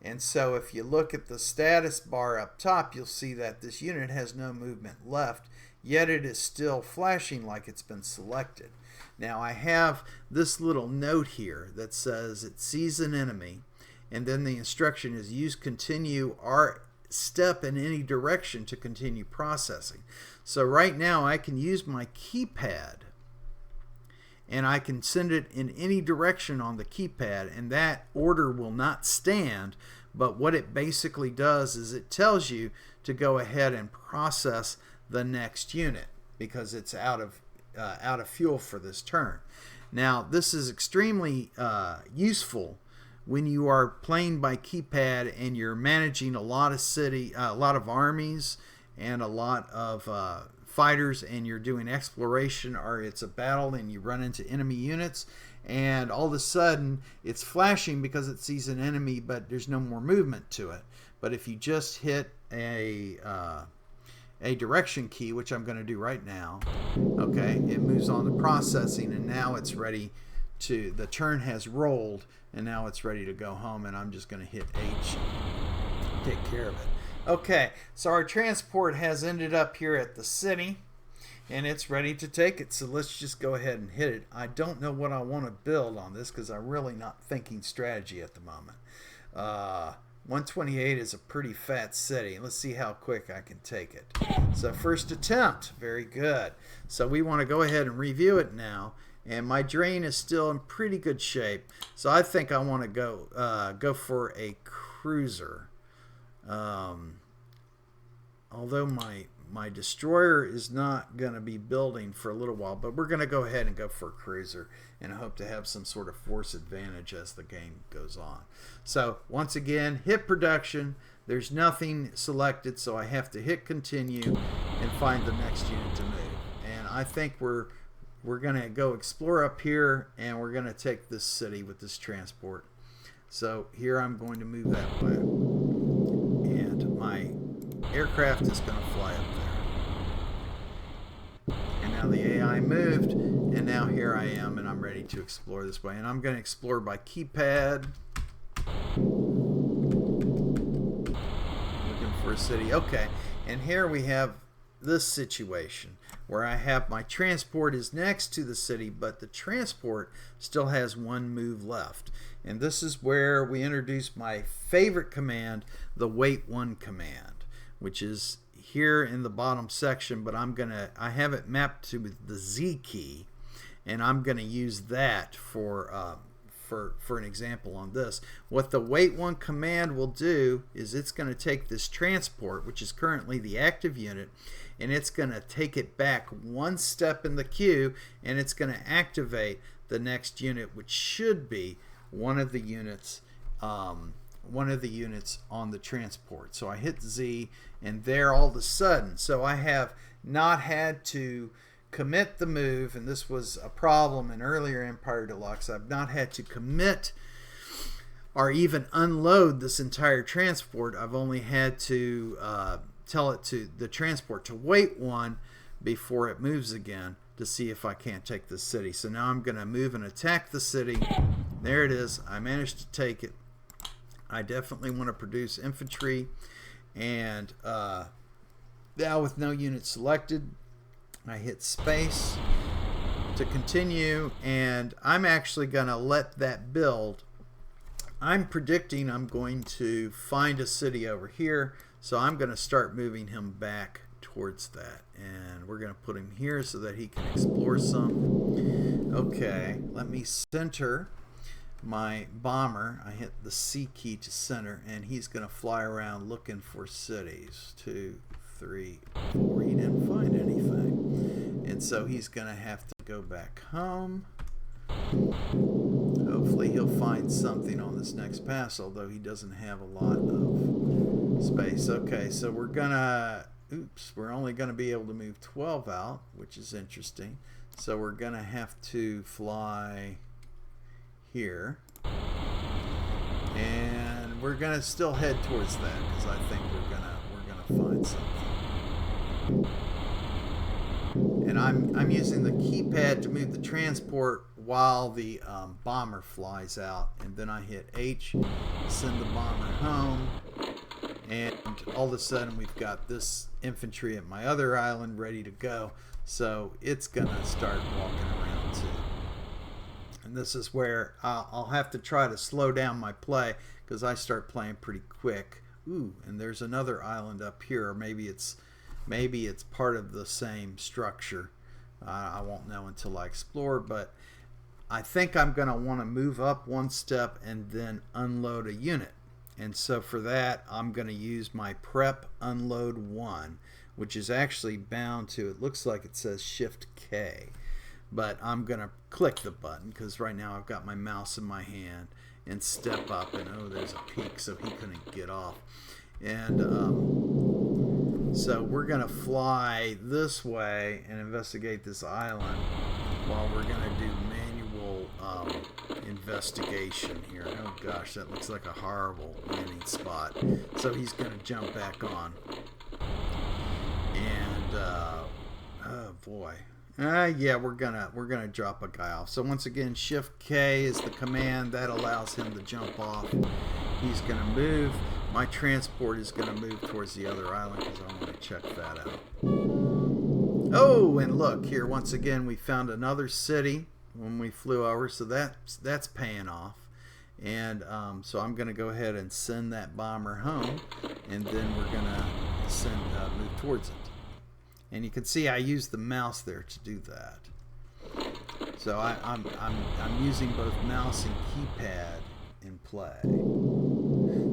And so if you look at the status bar up top, you'll see that this unit has no movement left, yet it is still flashing like it's been selected. Now I have this little note here that says it sees an enemy, and then the instruction is use continue or step in any direction to continue processing. So right now I can use my keypad and I can send it in any direction on the keypad, and that order will not stand, but what it basically does is it tells you to go ahead and process the next unit because it's out of fuel for this turn. Now this is extremely useful when you are playing by keypad and you're managing a lot of armies and a lot of fighters, and you're doing exploration, or it's a battle and you run into enemy units, and all of a sudden it's flashing because it sees an enemy, but there's no more movement to it. But if you just hit a direction key, which I'm going to do right now, okay, it moves on to processing, and now it's ready to, the turn has rolled, and now it's ready to go home, and I'm just going to hit H, take care of it. Okay, so our transport has ended up here at the city, and it's ready to take it. So let's just go ahead and hit it. I don't know what I want to build on this because I'm really not thinking strategy at the moment. 128 is a pretty fat city. Let's see how quick I can take it. So first attempt, very good. So we want to go ahead and review it now. And my drain is still in pretty good shape. So I think I want to go for a cruiser. Although my destroyer is not going to be building for a little while, but we're going to go ahead and go for a cruiser, and I hope to have some sort of force advantage as the game goes on. So once again, hit production. There's nothing selected, so I have to hit continue and find the next unit to move. And I think we're going to go explore up here, and we're going to take this city with this transport. So here I'm going to move that way, and my aircraft is going to fly up there. And now the AI moved, and now here I am, and I'm ready to explore this way. And I'm going to explore by keypad, looking for a city. Okay, and here we have this situation where I have my transport is next to the city, but the transport still has one move left. And this is where we introduce my favorite command, the wait one command, which is here in the bottom section, but I have it mapped to the Z key, and I'm gonna use that for an example on this. What the wait one command will do is it's going to take this transport, which is currently the active unit, and it's going to take it back one step in the queue, and it's going to activate the next unit, which should be one of the units on the transport. So I hit Z, and there all of a sudden, so I have not had to commit the move, and this was a problem in earlier Empire Deluxe. I've not had to commit or even unload this entire transport. I've only had to tell it to the transport to wait one before it moves again to see if I can't take the city. So now I'm going to move and attack the city. There it is. I managed to take it. I definitely want to produce infantry, and now with no unit selected, I hit space to continue, and I'm actually going to let that build. I'm predicting I'm going to find a city over here, so I'm going to start moving him back towards that, and we're going to put him here so that he can explore some. Okay, let me center my bomber. I hit the C key to center, and he's going to fly around looking for cities. 2, 3, 4. He didn't find anything, and so he's going to have to go back home. Hopefully he'll find something on this next pass, although he doesn't have a lot of space. Okay, so we're gonna we're only going to be able to move 12 out, which is interesting. So we're going to have to fly here, and we're going to still head towards that because I think we're gonna find something. and I'm using the keypad to move the transport while the bomber flies out, and then I hit H to send the bomber home, and all of a sudden we've got this infantry at my other island ready to go, so it's gonna start walking around too. And this is where I'll have to try to slow down my play because I start playing pretty quick. Ooh, and there's another island up here, or maybe it's part of the same structure. I won't know until I explore, but I think I'm going to want to move up one step and then unload a unit. And so for that, I'm going to use my prep unload 1, which is actually bound to, it looks like it says Shift K. But I'm going to click the button because right now I've got my mouse in my hand, and step up, and oh, there's a peak, so he couldn't get off. And so we're going to fly this way and investigate this island while we're going to do manual investigation here. Oh gosh, that looks like a horrible landing spot. So he's going to jump back on. And oh boy. Yeah, we're gonna drop a guy off. So once again, Shift K is the command that allows him to jump off. He's gonna move. My transport is gonna move towards the other island because I want to check that out. Oh, and look here, once again we found another city when we flew over, so that's paying off. And so I'm gonna go ahead and send that bomber home, and then we're gonna move towards it. And you can see I use the mouse there to do that. So I'm using both mouse and keypad in play.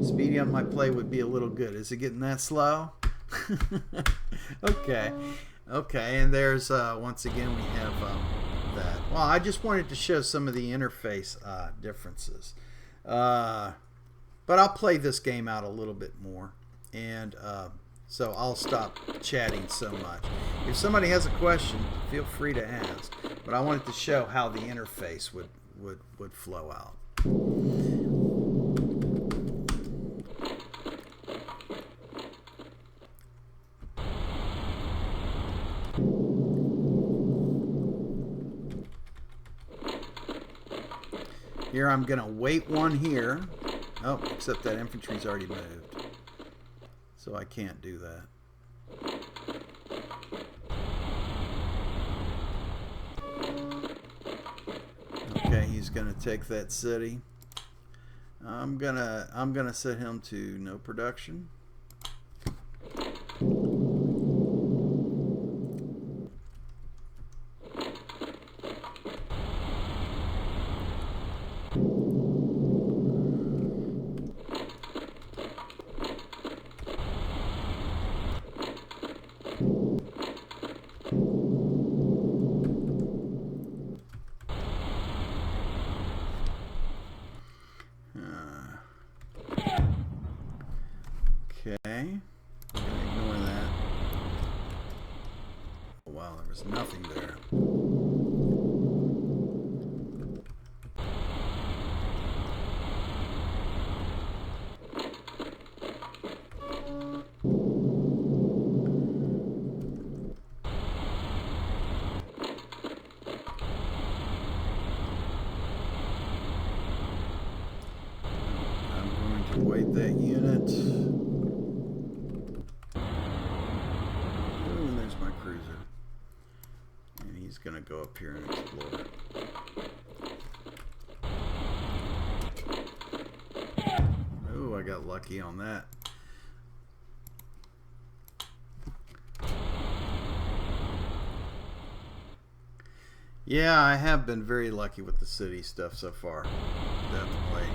Speeding up my play would be a little good. Is it getting that slow? Okay. And there's once again we have that. Well, I just wanted to show some of the interface differences. But I'll play this game out a little bit more, and so I'll stop chatting so much. If somebody has a question, feel free to ask. But I wanted to show how the interface would flow out. Here I'm going to wait one here. Oh, except that infantry's already moved. So I can't do that. Okay, he's gonna take that city. I'm gonna set him to no production. Okay, I'm gonna ignore that. Oh, wow, there was nothing there. I'm going to wait that unit. Cruiser, and he's gonna go up here and explore. Oh, I got lucky on that. Yeah, I have been very lucky with the city stuff so far. Definitely.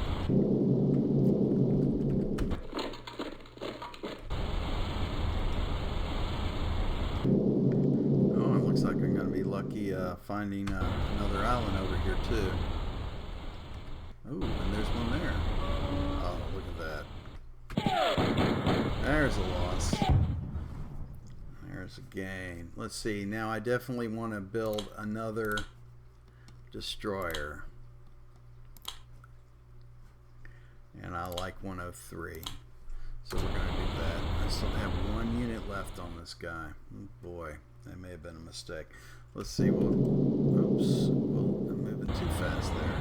Looks like I'm going to be lucky finding another island over here too. Ooh, and there's one there. Oh, look at that. There's a loss. There's a gain. Let's see. Now I definitely want to build another destroyer. And I like 103. So we're going to do that. I still have one unit left on this guy. Oh boy. that may have been a mistake. Let's see. Well, oops. Well, I'm moving too fast there.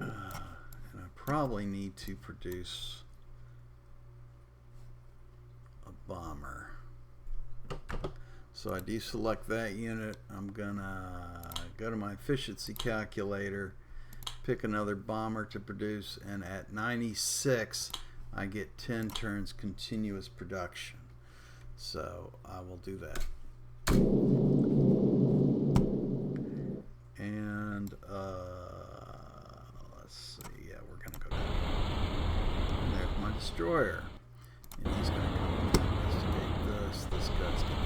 And I probably need to produce a bomber. So I deselect that unit. I'm gonna go to my efficiency calculator, pick another bomber to produce, and at 96 I get 10 turns continuous production. So I will do that. And let's see, yeah, we're gonna go down here. And there's my destroyer. And he's gonna come and investigate this. This guy's gonna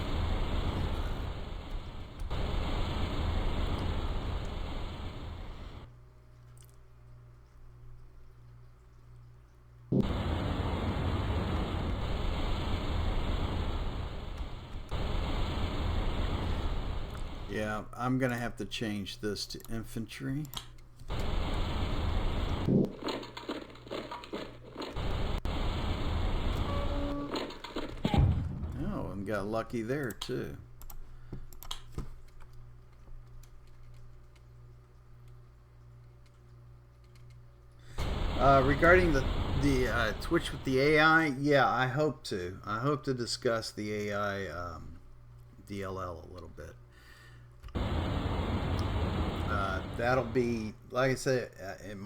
yeah, I'm gonna have to change this to infantry. Oh, and got lucky there too. Regarding the Twitch with the AI, yeah, I hope to. I hope to discuss the AI DLL a little bit. That'll be, like I said, in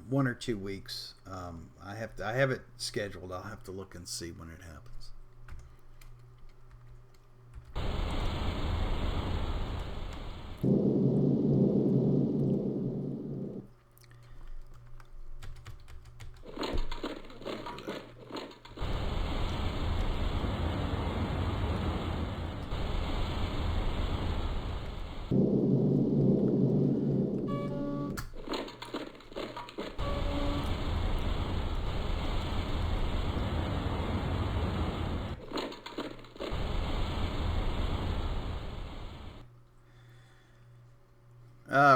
1 or 2 weeks. I have it scheduled. I'll have to look and see when it happens.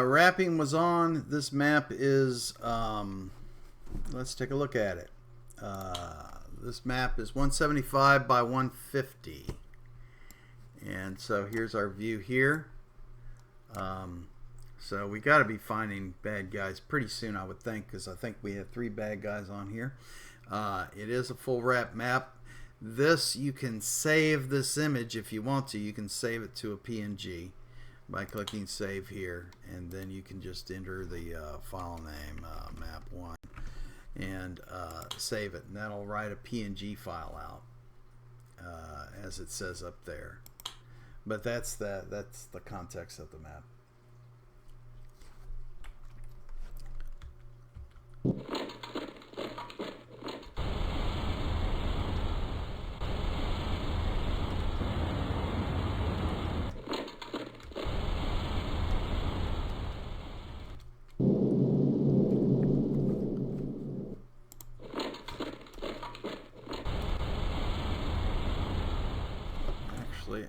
Wrapping was on. This map is, let's take a look at it. This map is 175 by 150. And so here's our view here. So we got to be finding bad guys pretty soon, I would think, because I think we have 3 bad guys on here. It is a full wrap map. This, you can save this image if you want to. You can save it to a PNG by clicking save here, and then you can just enter the file name, map1, and save it, and that'll write a PNG file out as it says up there. But that's the context of the map.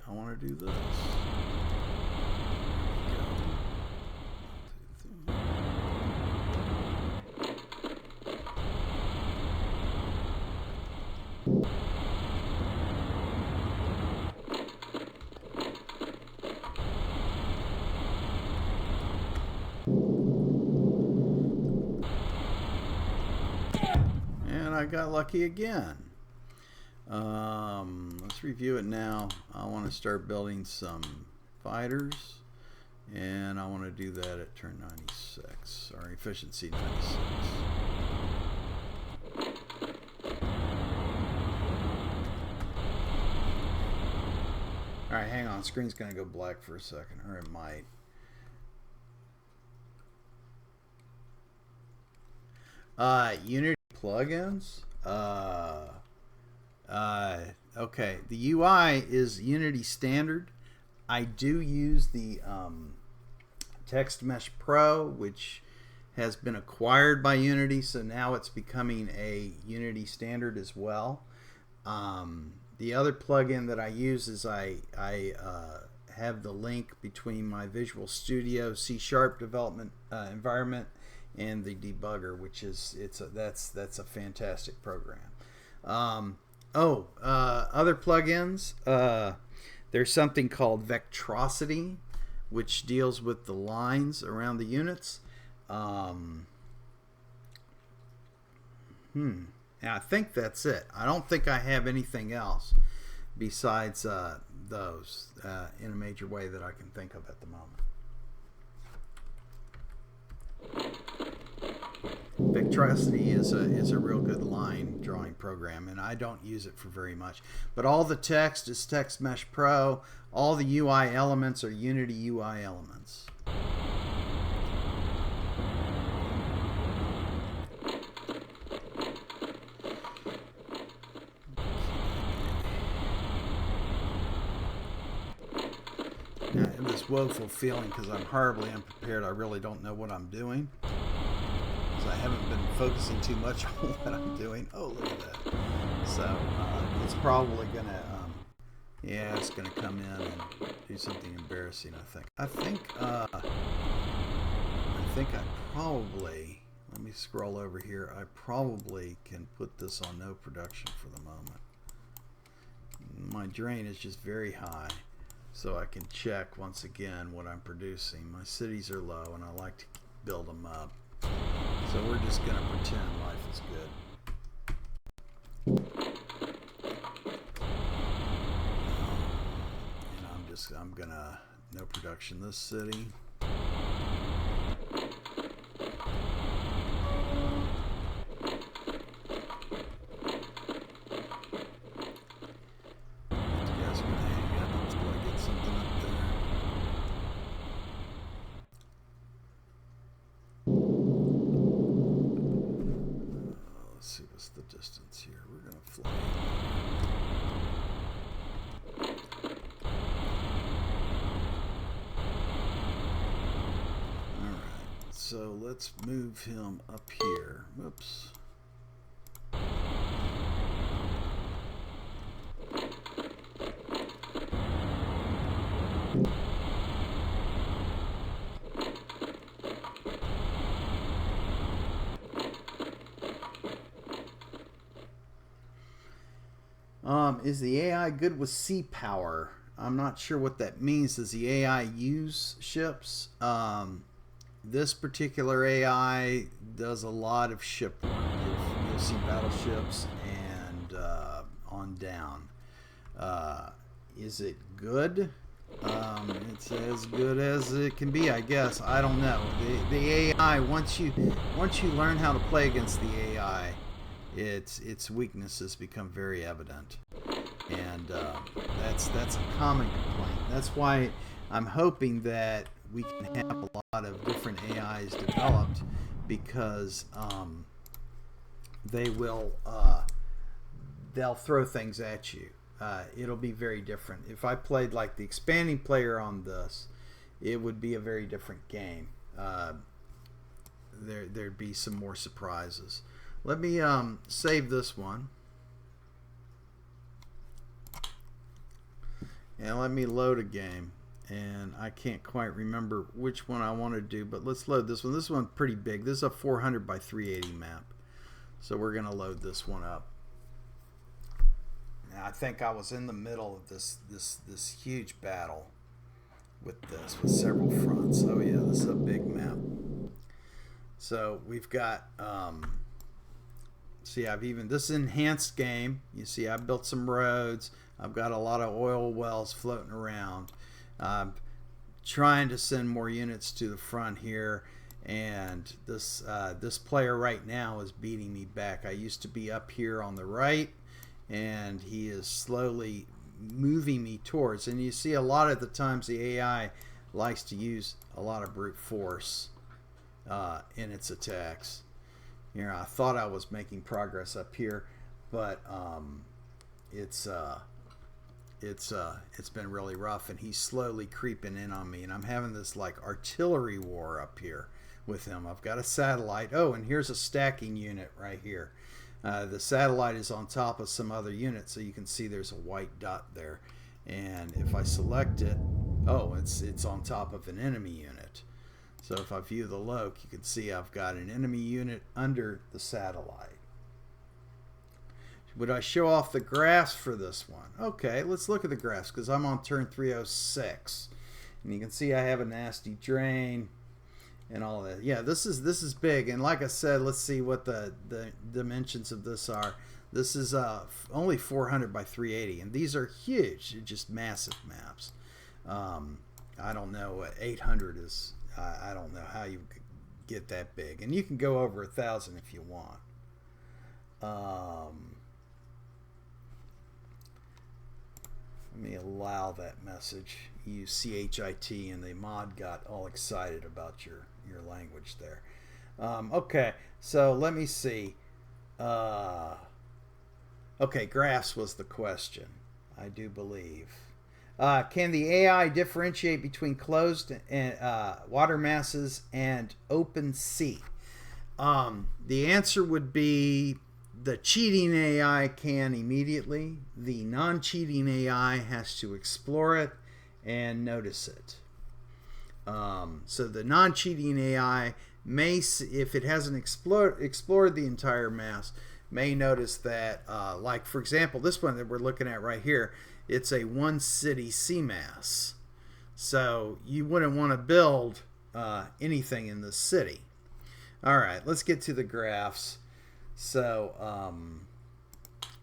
I want to do this. And I got lucky again. Let's review it now. I want to start building some fighters, and I want to do that at turn 96, or efficiency 96. Alright, hang on. Screen's going to go black for a second, or it might. Unity plugins? Okay, the UI is Unity standard. I do use the Text Mesh Pro, which has been acquired by Unity, so now it's becoming a Unity standard as well. The other plugin that I use is I have the link between my Visual Studio C# development environment and the debugger, which is that's a fantastic program. Other plugins. There's something called Vectrosity, which deals with the lines around the units. I think that's it. I don't think I have anything else besides those in a major way that I can think of at the moment. Vectrosity is a real good line drawing program, and I don't use it for very much. But all the text is Text Mesh Pro. All the UI elements are Unity UI elements. I have this woeful feeling because I'm horribly unprepared. I really don't know what I'm doing. I haven't been focusing too much on what I'm doing. Oh, look at that. So it's probably gonna it's gonna come in and do something embarrassing. I think I probably, let me scroll over here. I probably can put this on no production for the moment. My drain is just very high, so I can check once again what I'm producing. My cities are low and I like to build them up. So we're just going to pretend life is good. And I'm going to no production this city. The distance here. We're going to fly. Alright, so let's move him up here. Whoops. Is the AI good with sea power? I'm not sure what that means. Does the AI use ships? This particular AI does a lot of ship work. You'll see battleships and on down. Is it good? It's as good as it can be, I guess. I don't know. The AI, once you learn how to play against the AI, its weaknesses become very evident, and that's a common complaint. That's why I'm hoping that we can have a lot of different AIs developed, because they'll throw things at you. It'll be very different. If I played like the expanding player on this, it would be a very different game. There'd be some more surprises. Let me save this one, and let me load a game. And I can't quite remember which one I want to do, but let's load this one. This one's pretty big. This is a 400 by 380 map, so we're going to load this one up. Now, I think I was in the middle of this huge battle with several fronts. Oh yeah, this is a big map. So we've got see, this is enhanced game. You see, I built some roads. I've got a lot of oil wells floating around. Trying to send more units to the front here, and this player right now is beating me back. I used to be up here on the right, and he is slowly moving me towards. And you see, a lot of the times the AI likes to use a lot of brute force in its attacks. You know, I thought I was making progress up here, but it's been really rough, and he's slowly creeping in on me, and I'm having this like artillery war up here with him. I've got a satellite. Oh, and here's a stacking unit right here. The satellite is on top of some other unit, so you can see there's a white dot there, and if I select it, oh, it's on top of an enemy unit. So if I view the loc, you can see I've got an enemy unit under the satellite. Would I show off the graphs for this one? Okay, let's look at the graphs because I'm on turn 306. And you can see I have a nasty drain and all that. Yeah, this is big. And like I said, let's see what the dimensions of this are. This is only 400 by 380, and these are huge. They're just massive maps. I don't know what 800 is. I don't know how you get that big. And you can go over 1,000 if you want. Let me allow that message. You use CHIT, and the mod got all excited about your language there. Okay, so let me see. Okay, graphs was the question, I do believe. Can the AI differentiate between closed water masses and open sea? The answer would be the cheating AI can immediately. The non-cheating AI has to explore it and notice it. So the non-cheating AI may, if it hasn't explored the entire mass, may notice that, like for example, this one that we're looking at right here, it's a one city sea mass. So you wouldn't want to build anything in the city. All right, let's get to the graphs. So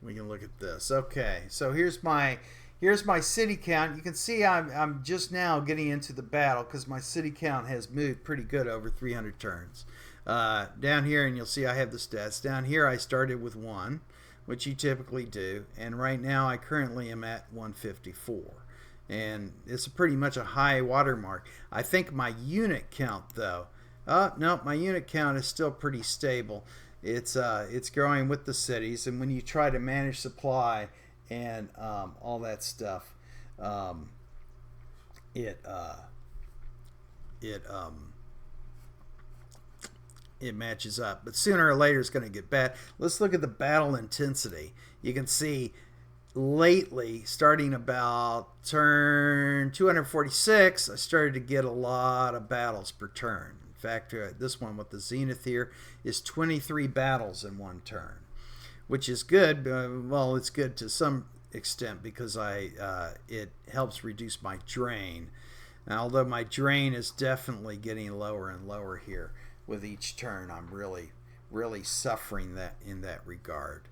we can look at this. Okay, so here's my city count. You can see I'm just now getting into the battle because my city count has moved pretty good over 300 turns. Down here, and you'll see I have the stats. Down here I started with 1, which you typically do, and right now I currently am at 154. And it's pretty much a high watermark. I think my unit count though, no, my unit count is still pretty stable. It's growing with the cities, and when you try to manage supply and all that stuff, it matches up. But sooner or later it's going to get bad. Let's look at the battle intensity. You can see lately, starting about turn 246, I started to get a lot of battles per turn. In fact, this one with the zenith here is 23 battles in one turn, which is good. Well, it's good to some extent because it helps reduce my drain. Now, although my drain is definitely getting lower and lower here with each turn, I'm really suffering that in that regard.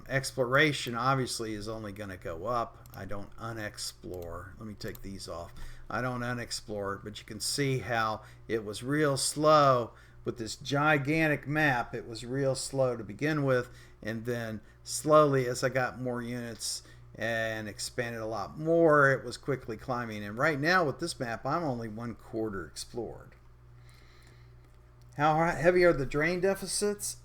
Exploration obviously is only going to go up. I don't unexplore. Let me take these off. I don't unexplore, but you can see how it was real slow with this gigantic map. It was real slow to begin with, and then slowly as I got more units and expanded a lot more, it was quickly climbing. And right now with this map, I'm only 1/4 explored. How heavy are the drain deficits?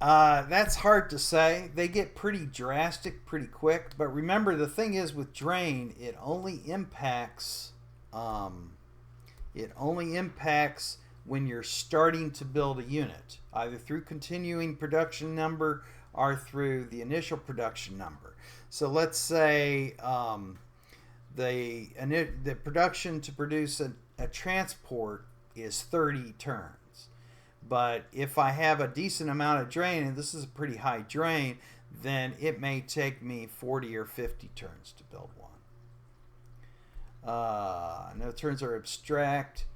That's hard to say. They get pretty drastic pretty quick. But remember, the thing is with drain, it only impacts when you're starting to build a unit, either through continuing production number or through the initial production number. So let's say the production to produce a transport is 30 turns. But if I have a decent amount of drain, and this is a pretty high drain, then it may take me 40 or 50 turns to build one. No turns are abstract,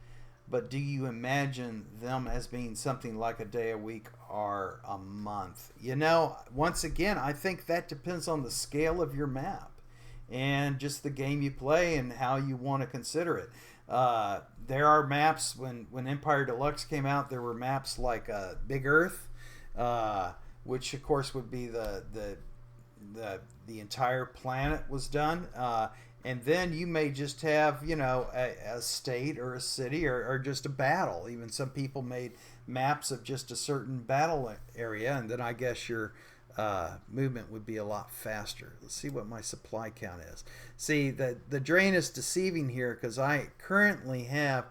but do you imagine them as being something like a day a week or a month? You know, once again, I think that depends on the scale of your map and just the game you play and how you want to consider it. There are maps, when Empire Deluxe came out, there were maps like Big Earth, which of course would be the entire planet was done. And then you may just have, you know, a state or a city or just a battle. Even some people made maps of just a certain battle area, and then I guess your movement would be a lot faster. Let's see what my supply count is. See, the drain is deceiving here because I currently have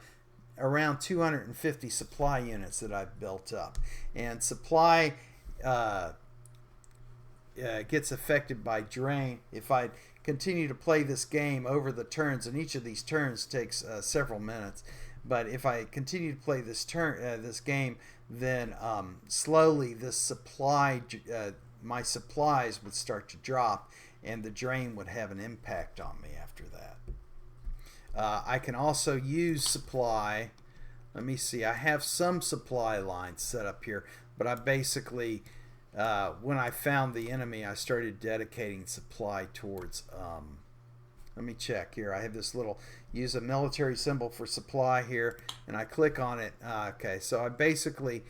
around 250 supply units that I've built up. And supply gets affected by drain. If I continue to play this game over the turns, and each of these turns takes several minutes, But if I continue to play this game, then slowly this my supplies would start to drop, and the drain would have an impact on me after that. I can also use supply. Let me see. I have some supply lines set up here, but I basically, when I found the enemy, I started dedicating supply towards. Let me check here. I have this little use a military symbol for supply here, and I click on it. Okay, so I basically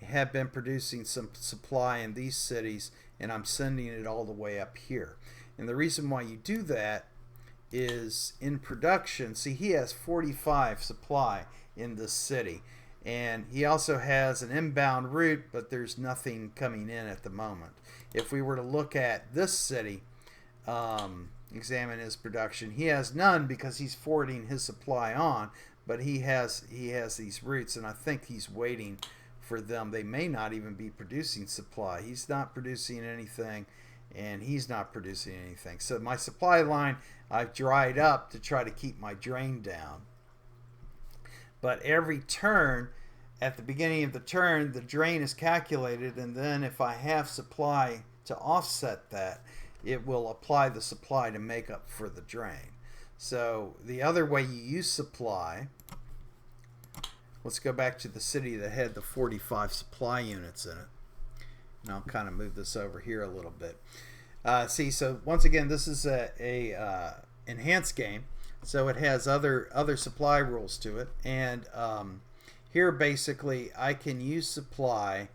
have been producing some supply in these cities, and I'm sending it all the way up here. And the reason why you do that is in production. See, he has 45 supply in this city, and he also has an inbound route, but there's nothing coming in at the moment. If we were to look at this city, examine his production, he has none because he's forwarding his supply on, but he has these routes, and I think he's waiting for them. They may not even be producing supply. He's not producing anything, and he's not producing anything. So my supply line I've dried up to try to keep my drain down. But every turn, at the beginning of the turn, the drain is calculated, and then if I have supply to offset that, it will apply the supply to make up for the drain. So the other way you use supply, let's go back to the city that had the 45 supply units in it. And I'll kind of move this over here a little bit. See, so once again, this is a enhanced game, so it has other supply rules to it, and here basically I can use supply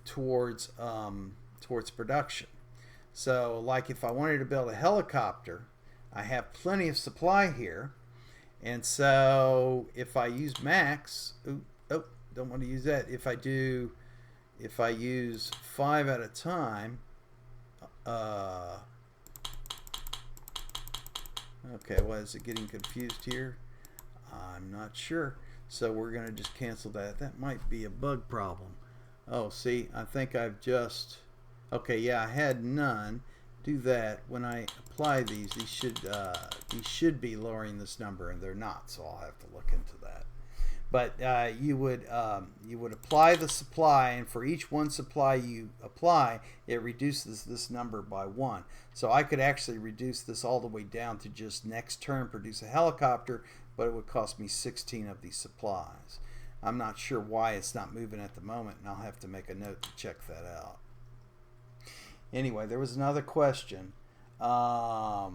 towards production. So like if I wanted to build a helicopter, I have plenty of supply here, and so if I use max, don't want to use that. If I use 5 at a time, okay, well, is it getting confused here? I'm not sure. So we're going to just cancel that. That might be a bug problem. Oh, see, I think I've just... Okay, yeah, I had none. Do that. When I apply these should be lowering this number, and they're not, so I'll have to look into that. But you would apply the supply, and for each one supply you apply, it reduces this number by 1. So I could actually reduce this all the way down to just next turn produce a helicopter, but it would cost me 16 of these supplies. I'm not sure why it's not moving at the moment, and I'll have to make a note to check that out. Anyway, there was another question. What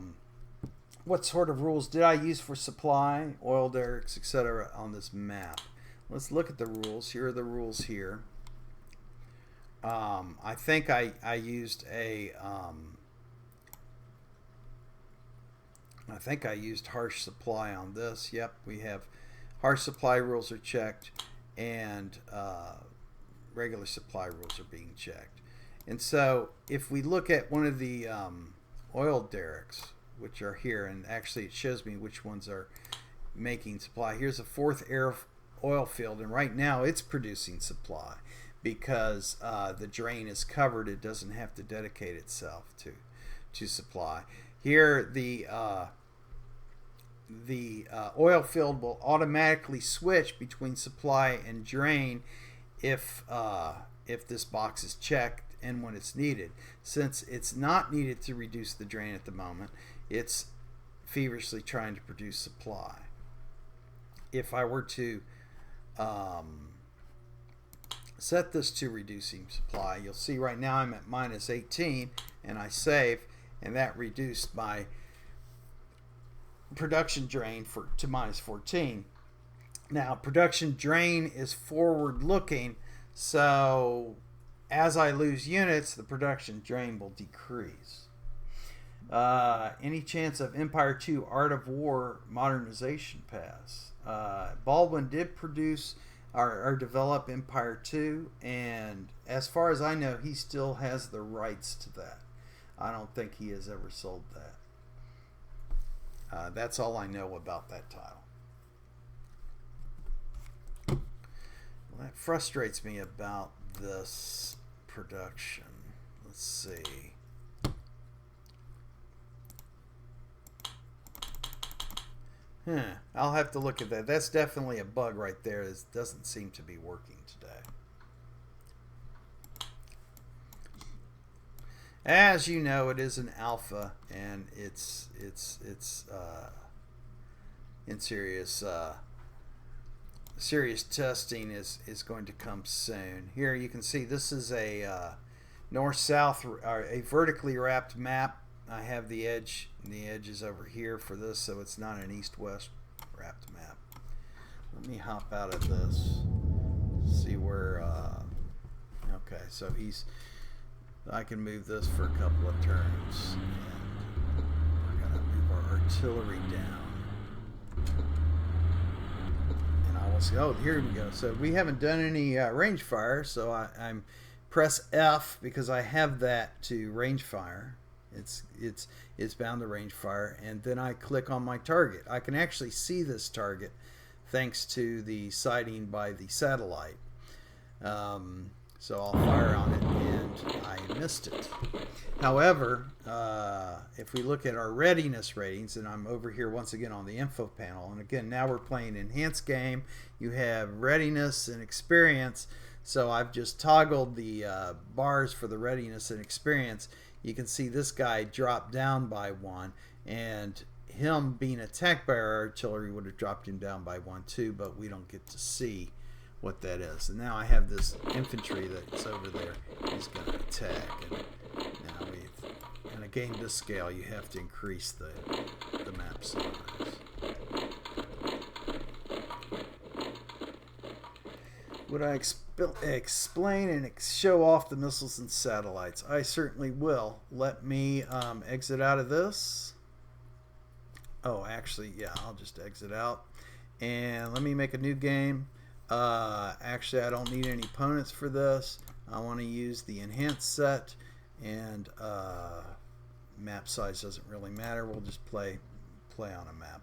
sort of rules did I use for supply, oil derricks, etc. on this map? Let's look at the rules. Here are the rules here. I think I used harsh supply on this. Yep, we have harsh supply rules are checked, and regular supply rules are being checked. And so if we look at one of the oil derricks, which are here, and actually it shows me which ones are making supply. Here's a 4th oil field, and right now it's producing supply because the drain is covered. It doesn't have to dedicate itself to supply. Here the oil field will automatically switch between supply and drain if this box is checked and when it's needed. Since it's not needed to reduce the drain at the moment, it's feverishly trying to produce supply. If I were to set this to reducing supply, you'll see right now I'm at minus 18, and I save, and that reduced my production drain to minus 14. Now production drain is forward looking, so as I lose units, the production drain will decrease. Any chance of Empire II Art of War modernization pass? Baldwin did produce or develop Empire II, and as far as I know, he still has the rights to that. I don't think he has ever sold that. That's all I know about that title. Well, that frustrates me about this production. Let's see. I'll have to look at that. That's definitely a bug right there. It doesn't seem to be working today. As you know, it is an alpha, and it's in serious testing is going to come soon. Here you can see this is a north-south, a vertically wrapped map. I have the edge, and the edge is over here for this, so it's not an east-west wrapped map. Let me hop out of this, see where, okay, so I can move this for a couple of turns, and we're going to move our artillery down. And I will see, oh, here we go. So we haven't done any range fire, so I'm press F because I have that to range fire. It's bound to range fire, and then I click on my target. I can actually see this target thanks to the sighting by the satellite. So I'll fire on it, and I missed it. However, if we look at our readiness ratings, and I'm over here once again on the info panel, and again now we're playing enhanced game. You have readiness and experience. So I've just toggled the bars for the readiness and experience. You can see this guy drop down by 1, and him being attacked by our artillery would have dropped him down by 1 too, but we don't get to see what that is. And now I have this infantry that's over there. He's going to attack, and now and again, this scale you have to increase the map size. Would I explain and show off the missiles and satellites? I certainly will. Let me exit out of this. Oh, actually, yeah, I'll just exit out. And let me make a new game. Actually, I don't need any opponents for this. I want to use the enhanced set, and map size doesn't really matter. We'll just play on a map.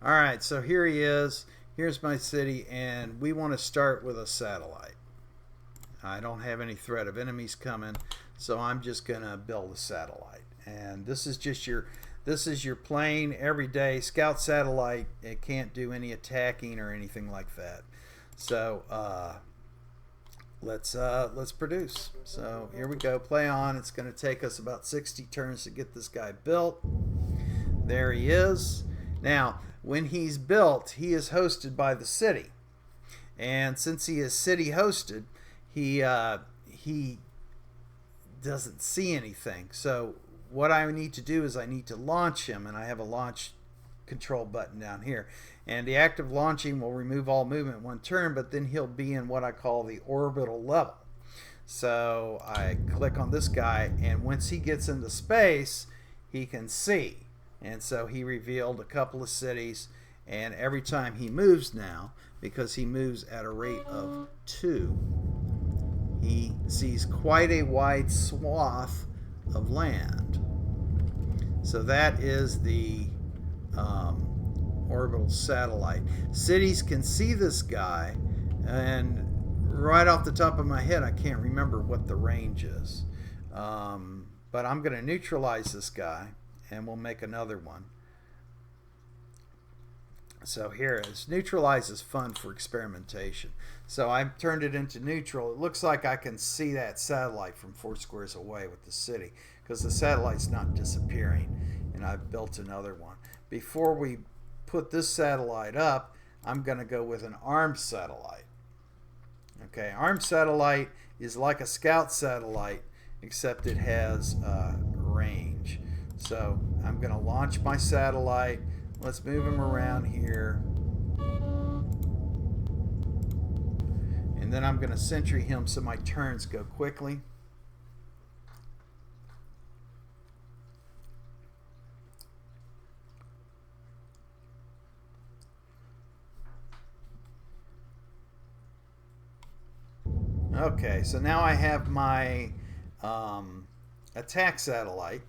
All right, so here he is. Here's my city, and we want to start with a satellite. I don't have any threat of enemies coming, so I'm just going to build a satellite. And this is just your plain everyday scout satellite. It can't do any attacking or anything like that. So let's produce. So here we go. Play on. It's going to take us about 60 turns to get this guy built. There he is. Now, when he's built, he is hosted by the city, and since he is city hosted, he doesn't see anything. So what I need to do is I need to launch him, and I have a launch control button down here, and the act of launching will remove all movement 1 turn, but then he'll be in what I call the orbital level. So I click on this guy, and once he gets into space, he can see. And so he revealed a couple of cities, and every time he moves now, because he moves at a rate of 2, he sees quite a wide swath of land. So that is the orbital satellite. Cities can see this guy, and right off the top of my head, I can't remember what the range is. But I'm going to neutralize this guy, and we'll make another one. So here is neutralize is fun for experimentation. So I've turned it into neutral. It looks like I can see that satellite from 4 squares away with the city, because the satellite's not disappearing, and I've built another one. Before we put this satellite up, I'm going to go with an armed satellite. Okay, armed satellite is like a scout satellite, except it has range. So I'm going to launch my satellite. Let's move him around here. And then I'm going to sentry him so my turns go quickly. Okay, so now I have my attack satellite,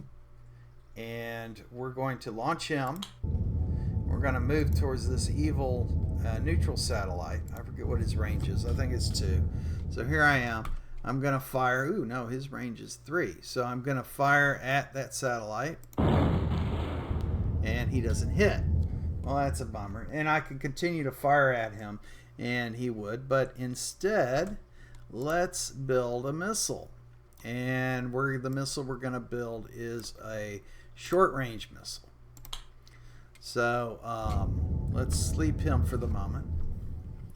and we're going to launch him. We're going to move towards this evil neutral satellite. I forget what his range is. I think it's 2. So here I am. I'm going to fire. Ooh, no, his range is 3. So I'm going to fire at that satellite. and he doesn't hit. Well, that's a bummer. And I could continue to fire at him, and he would. But instead, let's build a missile. And the missile we're going to build is a short-range missile. So let's sleep him for the moment.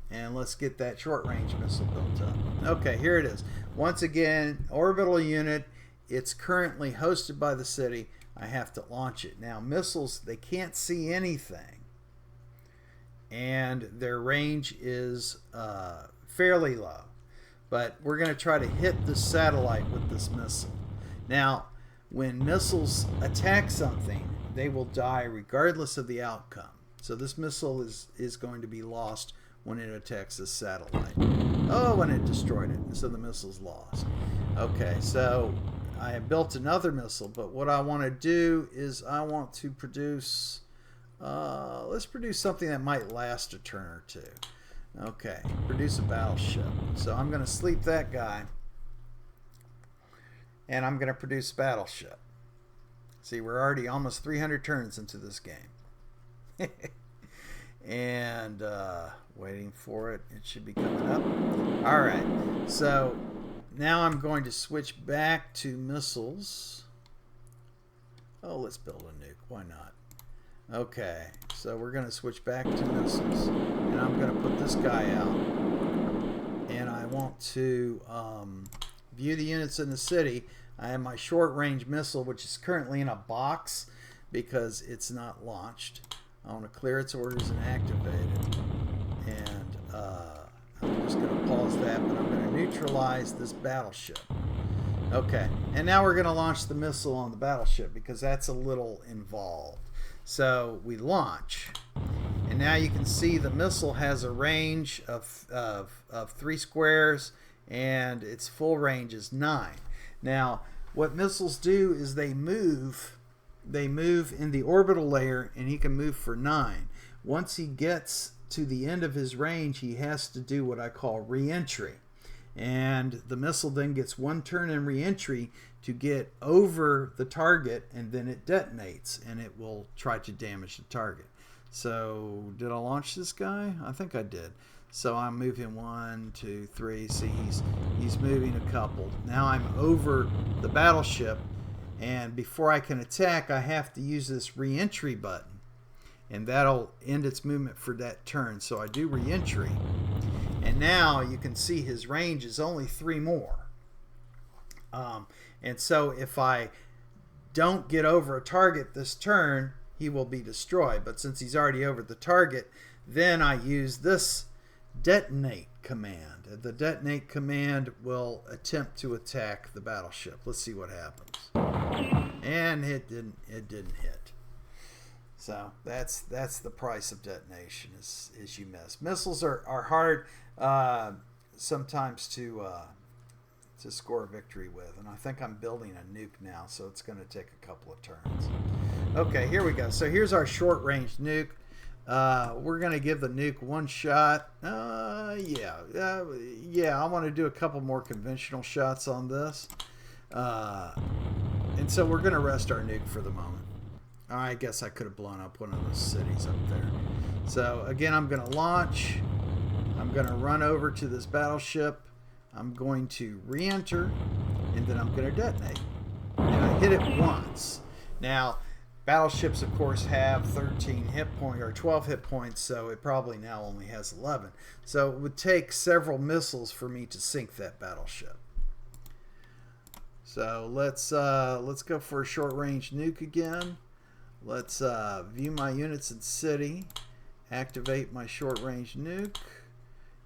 And let's get that short-range missile built up. Okay, here it is. Once again, orbital unit. It's currently hosted by the city. I have to launch it. Now, missiles, they can't see anything. And their range is fairly low. But we're going to try to hit the satellite with this missile. Now, when missiles attack something, they will die regardless of the outcome. So this missile is going to be lost when it attacks this satellite. Oh, when it destroyed it. So the missile's lost. Okay, so I have built another missile, but what I want to do is I want to produce... let's produce something that might last a turn or two. Okay, produce a battleship. So I'm going to sleep that guy. And I'm going to produce a battleship. See, we're already almost 300 turns into this game. And waiting for it. It should be coming up. Alright, so now I'm going to switch back to missiles. Oh, let's build a nuke. Why not? Okay, so we're going to switch back to missiles, and I'm going to put this guy out, and I want to view the units in the city. I have my short-range missile, which is currently in a box because it's not launched. I want to clear its orders and activate it, and I'm just going to pause that, but I'm going to neutralize this battleship. Okay, and now we're going to launch the missile on the battleship because that's a little involved. So we launch, and now you can see the missile has a range of 3 squares, and its full range is 9. Now, what missiles do is they move in the orbital layer, and he can move for 9. Once he gets to the end of his range, he has to do what I call re-entry. And the missile then gets 1 turn in re-entry to get over the target, and then it detonates, and it will try to damage the target. So, did I launch this guy? I think I did. So I move him 1, 2, 3. See, he's moving a couple. Now I'm over the battleship, and before I can attack, I have to use this re-entry button, and that'll end its movement for that turn. So I do re-entry, and now you can see his range is only 3 more. And so if I don't get over a target this turn, he will be destroyed. But since he's already over the target, then I use this detonate command. The detonate command will attempt to attack the battleship. Let's see what happens. And it didn't hit. So that's the price of detonation is you miss. Missiles are hard sometimes to score a victory with, and I think I'm building a nuke now, so it's going to take a couple of turns. Okay, here we go. So here's our short-range nuke. We're going to give the nuke 1 shot. Yeah, I want to do a couple more conventional shots on this. And so we're going to rest our nuke for the moment. I guess I could have blown up one of those cities up there. So again, I'm going to launch. I'm going to run over to this battleship. I'm going to re-enter, and then I'm going to detonate. And I hit it once. Now, battleships, of course, have 13 hit points or 12 hit points, so it probably now only has 11. So it would take several missiles for me to sink that battleship. So let's go for a short-range nuke again. Let's view my units in city, activate my short-range nuke,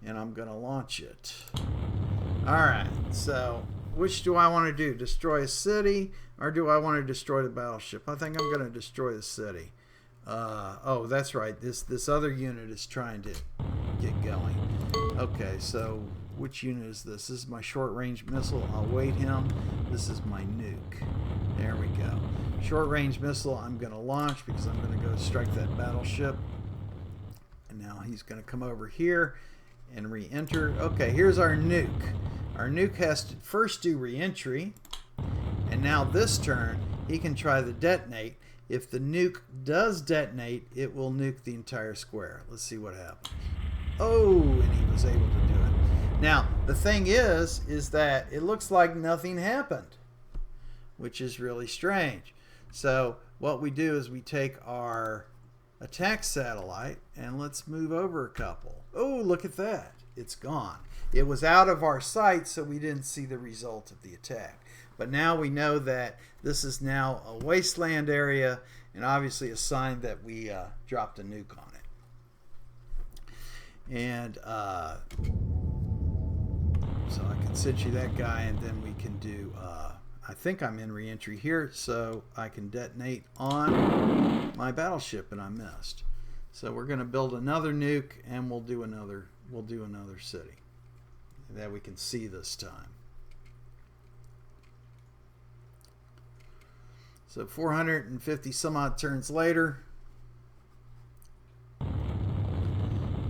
and I'm going to launch it. Alright, so which do I want to do? Destroy a city, or do I want to destroy the battleship? I think I'm going to destroy the city. Oh, that's right. This other unit is trying to get going. Okay, so which unit is this? This is my short-range missile. I'll wait him. This is my nuke. There we go. Short-range missile I'm going to launch because I'm going to go strike that battleship. And now he's going to come over here and re-enter. Okay, here's our nuke. Our nuke has to first do re-entry, and now this turn he can try the detonate, If the nuke does detonate, it will nuke the entire square. Let's see what happens. Oh, and he was able to do it. Now, the thing is that it looks like nothing happened, which is really strange. So what we do is we take our attack satellite and let's move over a couple. Oh, look at that. It's gone. It was out of our sight, so we didn't see the result of the attack. But now we know that this is now a wasteland area, and obviously a sign that we dropped a nuke on it. And so I can send you that guy, and then we can do, I think I'm in re-entry here, so I can detonate on my battleship, and I missed. So we're going to build another nuke, and we'll do another city that we can see this time. So 450 some odd turns later,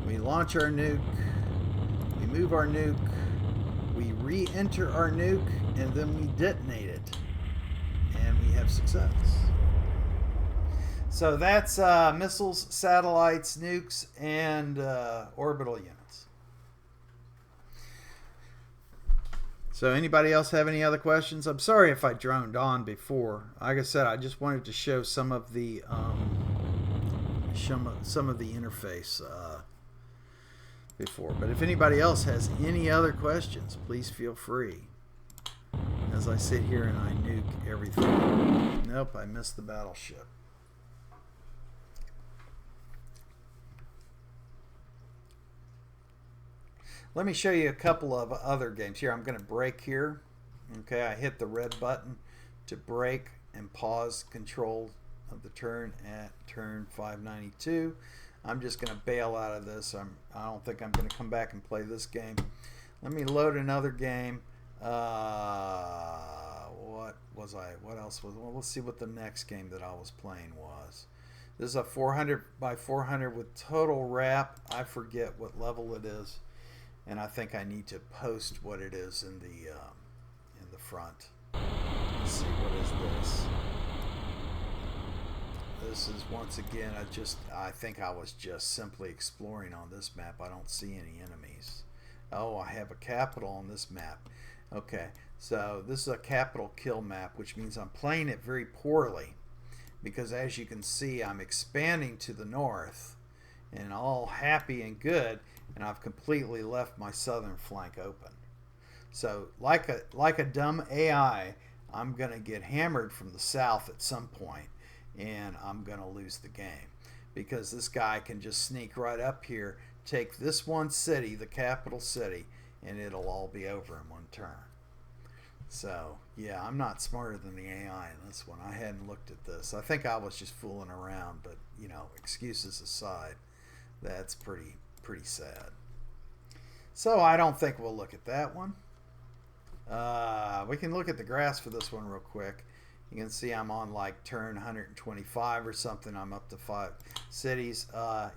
we launch our nuke, we move our nuke, we re-enter our nuke, and then we detonate it, and we have success. So that's missiles, satellites, nukes, and orbital units. So anybody else have any other questions? I'm sorry if I droned on before. Like I said, I just wanted to show some of the interface before. But if anybody else has any other questions, please feel free. As I sit here and I nuke everything. Nope, I missed the battleship. Let me show you a couple of other games. Here, I'm going to break here. Okay, I hit the red button to break and pause control of the turn at turn 592. I'm just going to bail out of this. I don't think I'm going to come back and play this game. Let me load another game. What else was? Well, let's see what the next game that I was playing was. This is a 400 by 400 with total wrap. I forget what level it is. And I think I need to post what it is in the front. Let's see, what is this? This is, once again, I think I was just simply exploring on this map. I don't see any enemies. Oh, I have a capital on this map. Okay, so this is a capital kill map, which means I'm playing it very poorly, because as you can see, I'm expanding to the north and all happy and good, and I've completely left my southern flank open. So like a dumb AI, I'm going to get hammered from the south at some point, and I'm going to lose the game, because this guy can just sneak right up here, take this one city, the capital city, and it'll all be over in one turn. So yeah, I'm not smarter than the AI in this one. I hadn't looked at this. I think I was just fooling around, but you know, excuses aside, that's pretty sad. So I don't think we'll look at that one. We can look at the graphs for this one real quick. You can see I'm on like turn 125 or something. I'm up to 5 cities.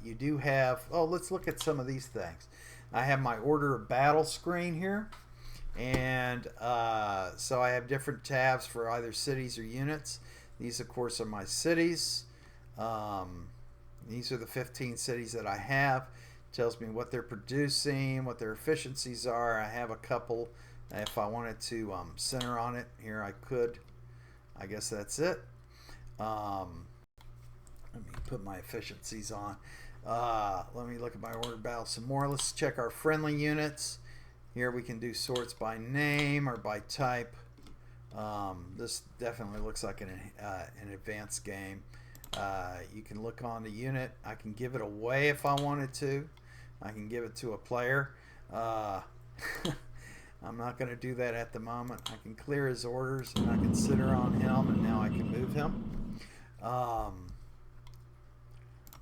You do have, let's look at some of these things. I have my order of battle screen here, and so I have different tabs for either cities or units. These of course are my cities. These are the 15 cities that I have. It tells me what they're producing, what their efficiencies are. I have a couple. If I wanted to center on it here, I could. I guess that's it. Let me put my efficiencies on. Let me look at my order battle some more. Let's check our friendly units. Here we can do sorts by name or by type. This definitely looks like an advanced game. You can look on the unit. I can give it away if I wanted to. I can give it to a player. I'm not going to do that at the moment. I can clear his orders, and I can center on him, and now I can move him.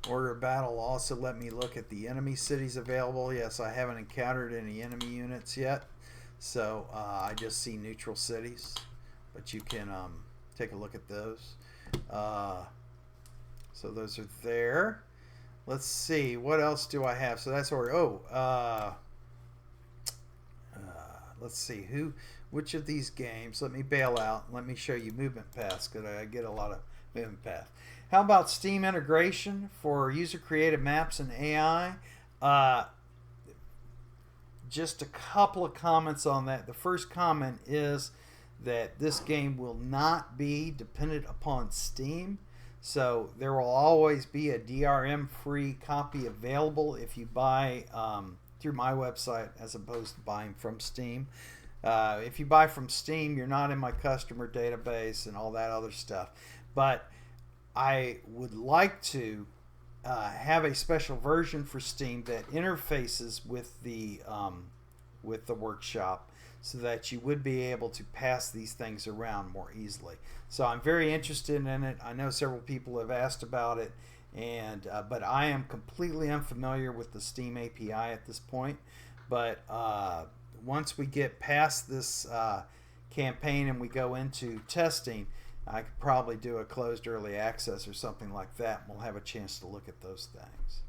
Order of battle will also let me look at the enemy cities available. Yes, I haven't encountered any enemy units yet, so I just see neutral cities, but you can take a look at those. So those are there. Let's see, what else do I have? So that's order. Let's see, which of these games, let me bail out, let me show you movement paths, because I get a lot of movement path. How about Steam integration for user-created maps and AI? Just a couple of comments on that. The first comment is that this game will not be dependent upon Steam. So there will always be a DRM-free copy available if you buy through my website as opposed to buying from Steam. If you buy from Steam, you're not in my customer database and all that other stuff. But I would like to have a special version for Steam that interfaces with the workshop, so that you would be able to pass these things around more easily. So I'm very interested in it. I know several people have asked about it, and but I am completely unfamiliar with the Steam API at this point. But once we get past this campaign and we go into testing, I could probably do a closed early access or something like that, and we'll have a chance to look at those things.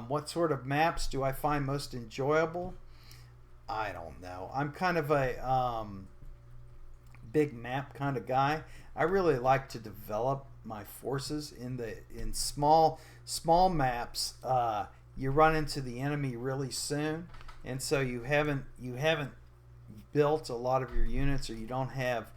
What sort of maps do I find most enjoyable? I don't know. I'm kind of a big map kind of guy. I really like to develop my forces in small maps. You run into the enemy really soon, and so you haven't built a lot of your units, or you don't have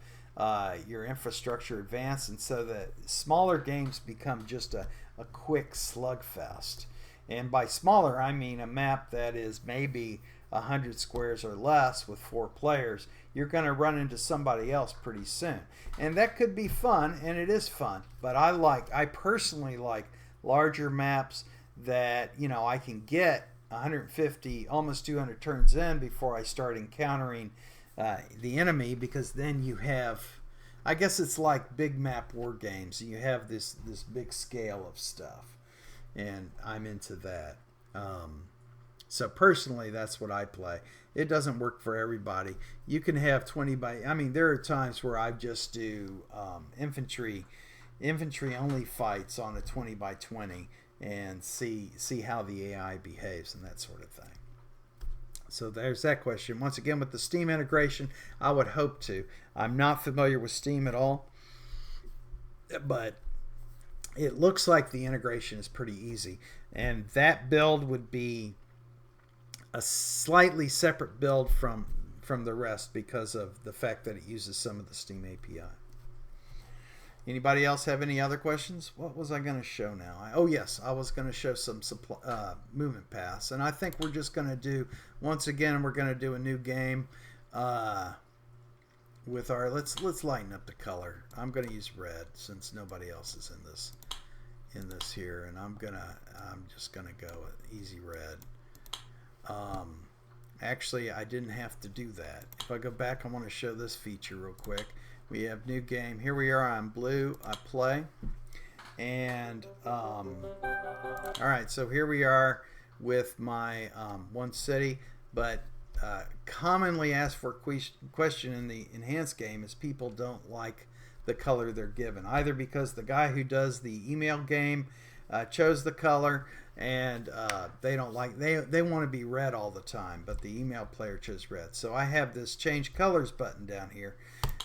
your infrastructure advanced, and so the smaller games become just a quick slugfest. And by smaller, I mean a map that is maybe 100 squares or less with 4 players. You're going to run into somebody else pretty soon, and that could be fun, and it is fun. But I personally like larger maps that I can get 150, almost 200 turns in before I start encountering the enemy, because then you have, I guess it's like big map war games. You have this big scale of stuff, and I'm into that. So personally, that's what I play. It doesn't work for everybody. You can have 20 by, there are times where I just do infantry only fights on a 20 by 20 and see how the AI behaves and that sort of thing. So there's that question. Once again, with the Steam integration, I would hope to. I'm not familiar with Steam at all, but it looks like the integration is pretty easy. And that build would be a slightly separate build from the rest because of the fact that it uses some of the Steam API. Anybody else have any other questions? What was I going to show now? Oh yes, I was going to show some movement paths, and I think we're just going to do, once again, we're going to do a new game with our, let's lighten up the color. I'm going to use red since nobody else is in this here, and I'm just going to go with easy red. Actually, I didn't have to do that. If I go back, I want to show this feature real quick. We have new game. Here we are on blue. I play. And, alright, so here we are with my one city. But commonly asked for question in the enhanced game is people don't like the color they're given. Either because the guy who does the email game chose the color, and they don't like, they want to be red all the time, but the email player chose red. So I have this change colors button down here,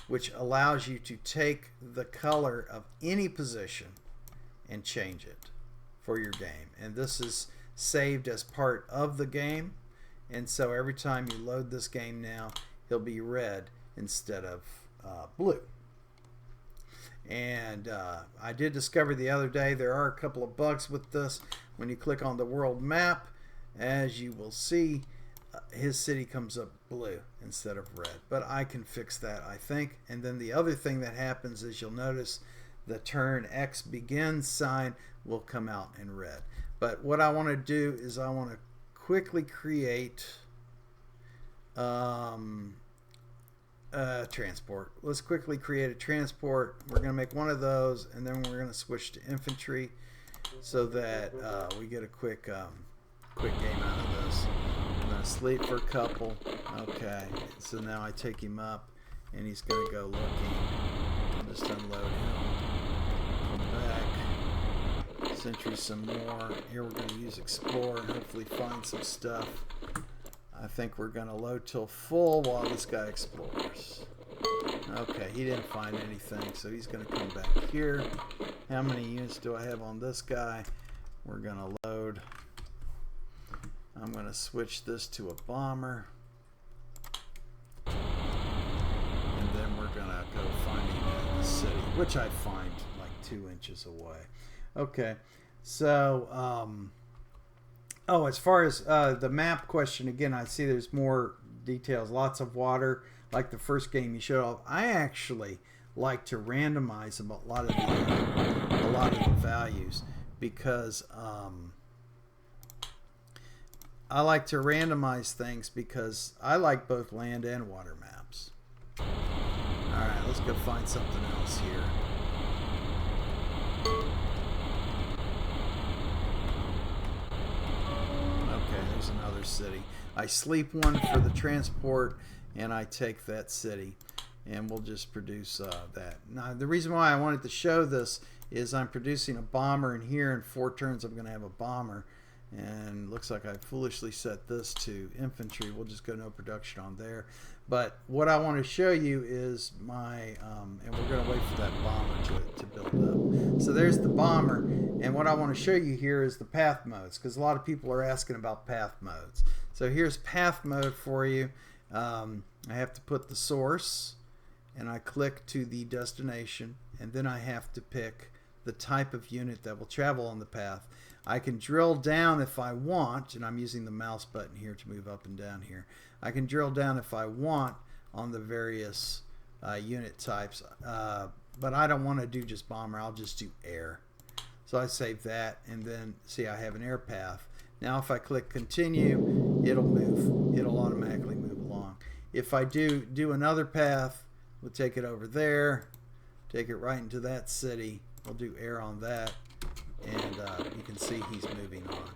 which allows you to take the color of any position and change it for your game. And this is saved as part of the game, and so every time you load this game now, he'll be red instead of blue. And I did discover the other day there are a couple of bugs with this. When you click on the world map, as you will see, his city comes up blue instead of red. But I can fix that, I think. And then the other thing that happens is you'll notice the turn X begins sign will come out in red. But what I want to do is I want to quickly create transport. Let's quickly create a transport. We're going to make one of those, and then we're going to switch to infantry so that we get a quick game out of this. I'm going to sleep for a couple. Okay, so now I take him up, and he's going to go looking. Just unload him. Come back. Sentry some more. Here we're going to use explore and hopefully find some stuff. I think we're going to load till full while this guy explores. Okay, he didn't find anything, so he's going to come back here. How many units do I have on this guy? We're going to load. I'm going to switch this to a bomber. And then we're going to go find him in the city, which I find like 2 inches away. Okay, so, as far as the map question, again, I see there's more details. Lots of water, like the first game you showed off. I actually like to randomize a lot of the values because I like to randomize things because I like both land and water maps. Alright, let's go find something else here. Okay, there's another city. I sleep one for the transport and I take that city, and we'll just produce that. Now, the reason why I wanted to show this is I'm producing a bomber, and here in 4 turns I'm going to have a bomber, and looks like I foolishly set this to infantry. We'll just go no production on there. But what I want to show you is my, and we're going to wait for that bomber to build up. So there's the bomber, and what I want to show you here is the path modes, because a lot of people are asking about path modes. So here's path mode for you. I have to put the source, and I click to the destination, and then I have to pick the type of unit that will travel on the path. I can drill down if I want, and I'm using the mouse button here to move up and down here. I can drill down if I want on the various unit types, but I don't want to do just bomber. I'll just do air. So I save that, and then see I have an air path. Now if I click continue, it'll move. It'll automatically move along. If I do another path, we'll take it over there, take it right into that city. We'll do air on that, and you can see he's moving on.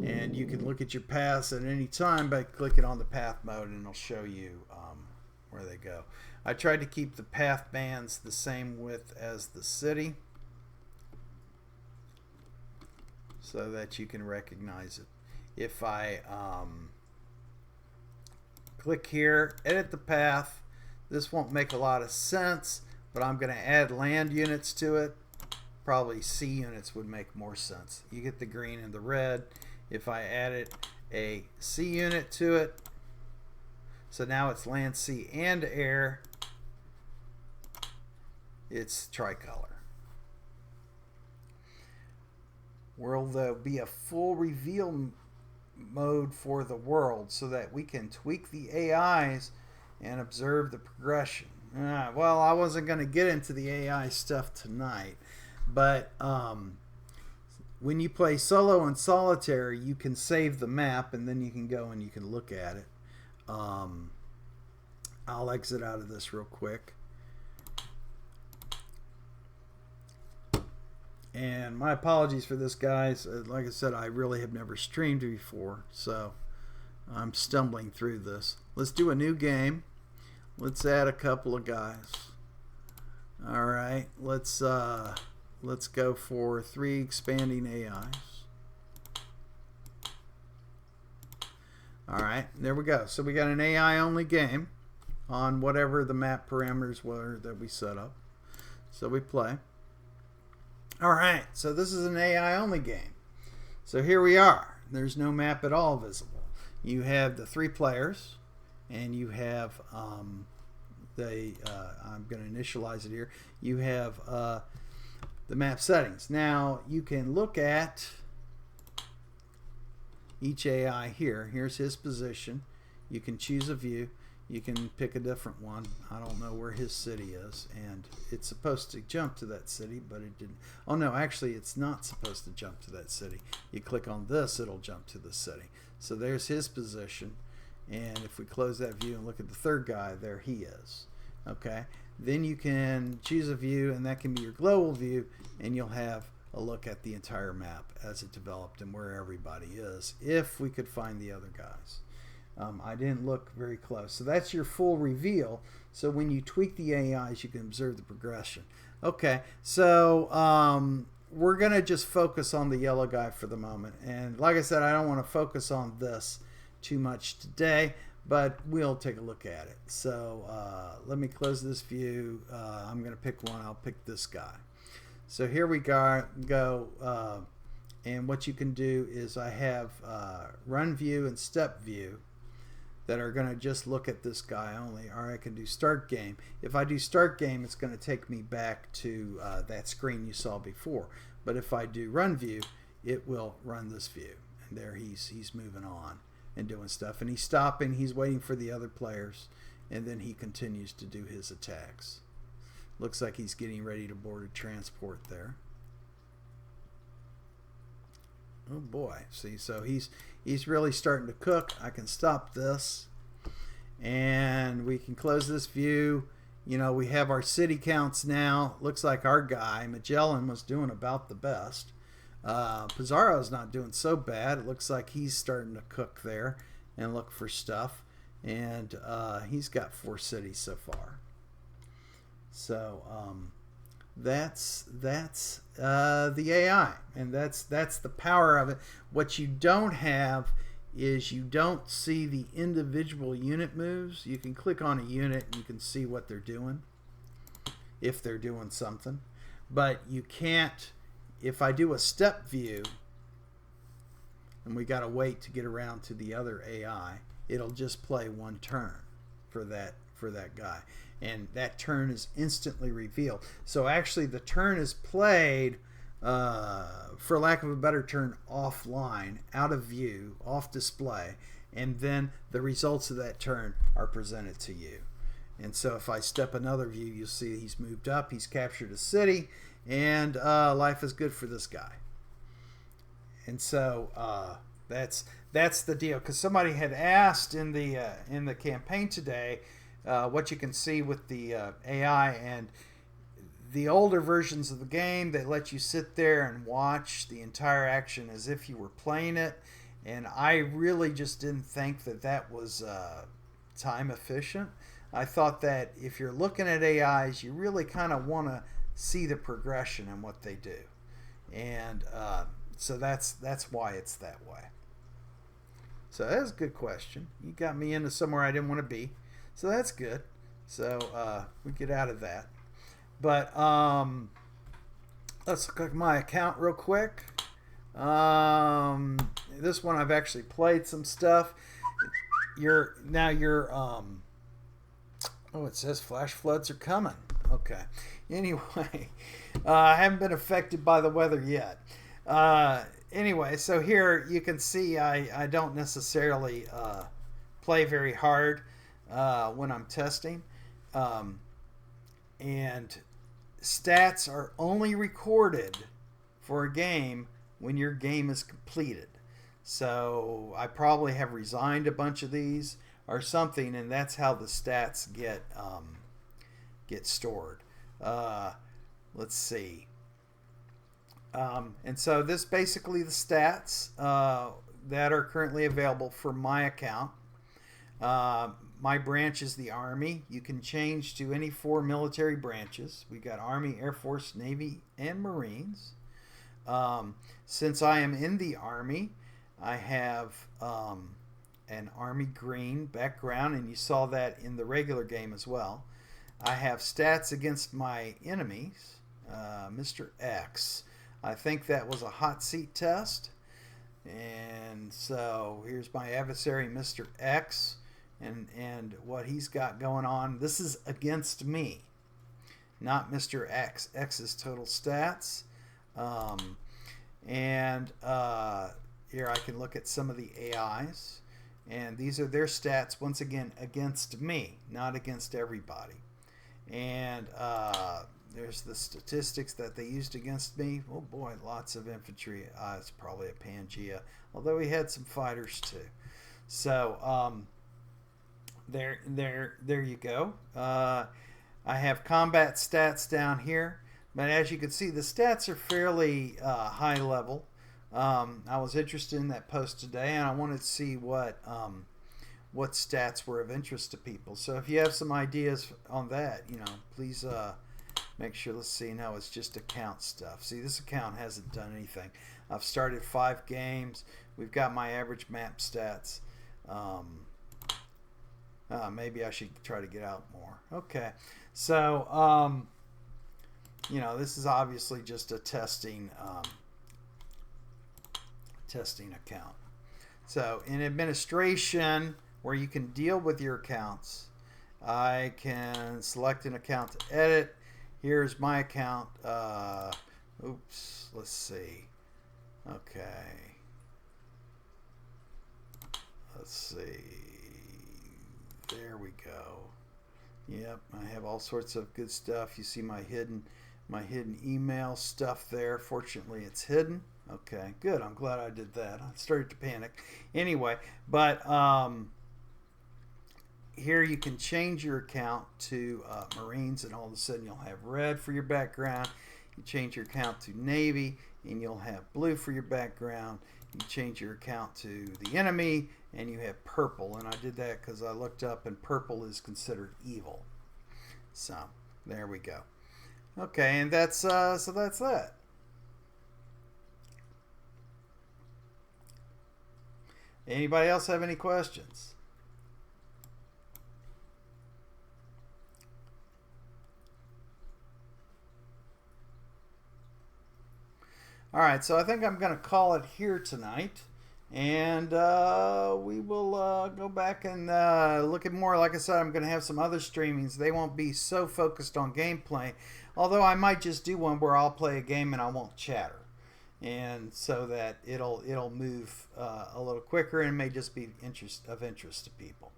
And you can look at your paths at any time by clicking on the path mode, and it'll show you where they go. I tried to keep the path bands the same width as the city so that you can recognize it. If I click here, edit the path, this won't make a lot of sense, but I'm going to add land units to it. Probably C units would make more sense. You get the green and the red. If I added a C unit to it, so now it's land, sea, and air, it's tricolor. Will there be a full reveal mode for the world so that we can tweak the AIs and observe the progression? Well, I wasn't going to get into the AI stuff tonight, but when you play solo and solitaire, you can save the map, and then you can go and you can look at it. I'll exit out of this real quick. And my apologies for this, guys. Like I said, I really have never streamed before, so I'm stumbling through this. Let's do a new game. Let's add a couple of guys. All right, let's go for 3 expanding AIs. All right, there we go. So we got an AI only game on whatever the map parameters were that we set up. So we play. All right, so this is an AI only game. So here we are. There's no map at all visible. You have the 3 players, and you have I'm going to initialize it here. You have the map settings. Now you can look at each AI here. Here's his position. You can choose a view. You can pick a different one. I don't know where his city is, and it's supposed to jump to that city, but it didn't. Oh no, actually it's not supposed to jump to that city. You click on this, it'll jump to the city. So there's his position, and if we close that view and look at the 3rd guy, there he is. Okay, then you can choose a view, and that can be your global view, and you'll have a look at the entire map as it developed and where everybody is, if we could find the other guys. I didn't look very close. So that's your full reveal. So when you tweak the AIs, you can observe the progression. Okay, so we're going to just focus on the yellow guy for the moment. And like I said, I don't want to focus on this too much today, but we'll take a look at it. So let me close this view. I'm going to pick one. I'll pick this guy. So here we go. And what you can do is I have run view and step view that are going to just look at this guy only. Or I can do start game. If I do start game, it's going to take me back to that screen you saw before. But if I do run view, it will run this view. And there he's moving on and doing stuff. And he's stopping. He's waiting for the other players. And then he continues to do his attacks. Looks like he's getting ready to board a transport there. Oh boy, see, so he's really starting to cook. I can stop this and we can close this view. You know, we have our city counts now. Looks like our guy Magellan was doing about the best. Pizarro's not doing so bad. It looks like he's starting to cook there and look for stuff, and he's got 4 cities so far. So that's the AI, and that's the power of it. What you don't have is you don't see the individual unit moves. You can click on a unit and you can see what they're doing, if they're doing something, but you can't. If I do a step view, and we got to wait to get around to the other AI, it'll just play 1 turn for that guy, and that turn is instantly revealed. So actually the turn is played, for lack of a better term, offline, out of view, off display, and then the results of that turn are presented to you. And so if I step another view, you'll see he's moved up, he's captured a city, and life is good for this guy. And so that's the deal. Because somebody had asked in the campaign today what you can see with the AI, and the older versions of the game, they let you sit there and watch the entire action as if you were playing it, and I really just didn't think that was time efficient. I thought that if you're looking at AIs, you really kind of want to see the progression and what they do, and so that's why it's that way. So that's a good question. You got me into somewhere I didn't want to be, so that's good. So we get out of that. But let's look at my account real quick. This one I've actually played some stuff. Oh, it says flash floods are coming. Okay. Anyway, I haven't been affected by the weather yet. Anyway, so here you can see I don't necessarily play very hard when I'm testing. And stats are only recorded for a game when your game is completed. So I probably have resigned a bunch of these or something, and that's how the stats get stored. Let's see. And so this basically the stats that are currently available for my account. My branch is the Army. You can change to any 4 military branches. We got Army, Air Force, Navy, and Marines. Since I am in the Army, I have an Army green background, and you saw that in the regular game as well. I have stats against my enemies, Mr. X. I think that was a hot seat test. And so here's my adversary, Mr. X. And what he's got going on. This is against me, not Mr. X. X's total stats. And here I can look at some of the AIs. And these are their stats, once again, against me, not against everybody. And there's the statistics that they used against me. Oh boy, lots of infantry. It's probably a Pangea, although he had some fighters too. So, there you go. I have combat stats down here, but as you can see, the stats are fairly high level. I was interested in that post today, and I wanted to see what stats were of interest to people. So if you have some ideas on that, please make sure. Let's see. No, it's just account stuff. See, this account hasn't done anything. I've started 5 games. We've got my average map stats. Maybe I should try to get out more. Okay, so this is obviously just a testing account. So in administration, where you can deal with your accounts, I can select an account to edit. Here's my account. Oops, let's see. Okay. Let's see. There we go. Yep, I have all sorts of good stuff. You see my hidden email stuff there. Fortunately, it's hidden. Okay, good. I'm glad I did that. I started to panic. Anyway, but here you can change your account to Marines, and all of a sudden you'll have red for your background. You change your account to Navy, and you'll have blue for your background. You change your account to the enemy, and you have purple. And I did that because I looked up, and purple is considered evil. So there we go. Okay, and that's so that's that. Anybody else have any questions? All right, so I think I'm going to call it here tonight, and we will go back and look at more. Like I said, I'm going to have some other streamings. They won't be so focused on gameplay, although I might just do one where I'll play a game and I won't chatter, and so that it'll move a little quicker and may just be of interest to people.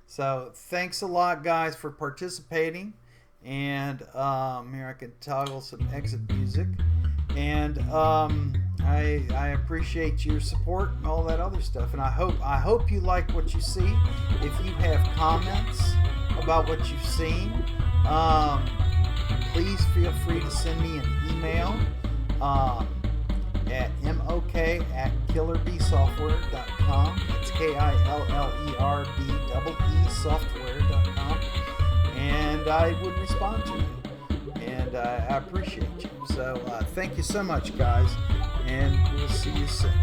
So thanks a lot, guys, for participating. And here I can toggle some exit music. And I appreciate your support and all that other stuff. And I hope you like what you see. If you have comments about what you've seen, please feel free to send me an email at mok@killerbsoftware.com. That's KILLERBEE software.com. And I would respond to you. And I appreciate you. So thank you so much, guys, and we'll see you soon.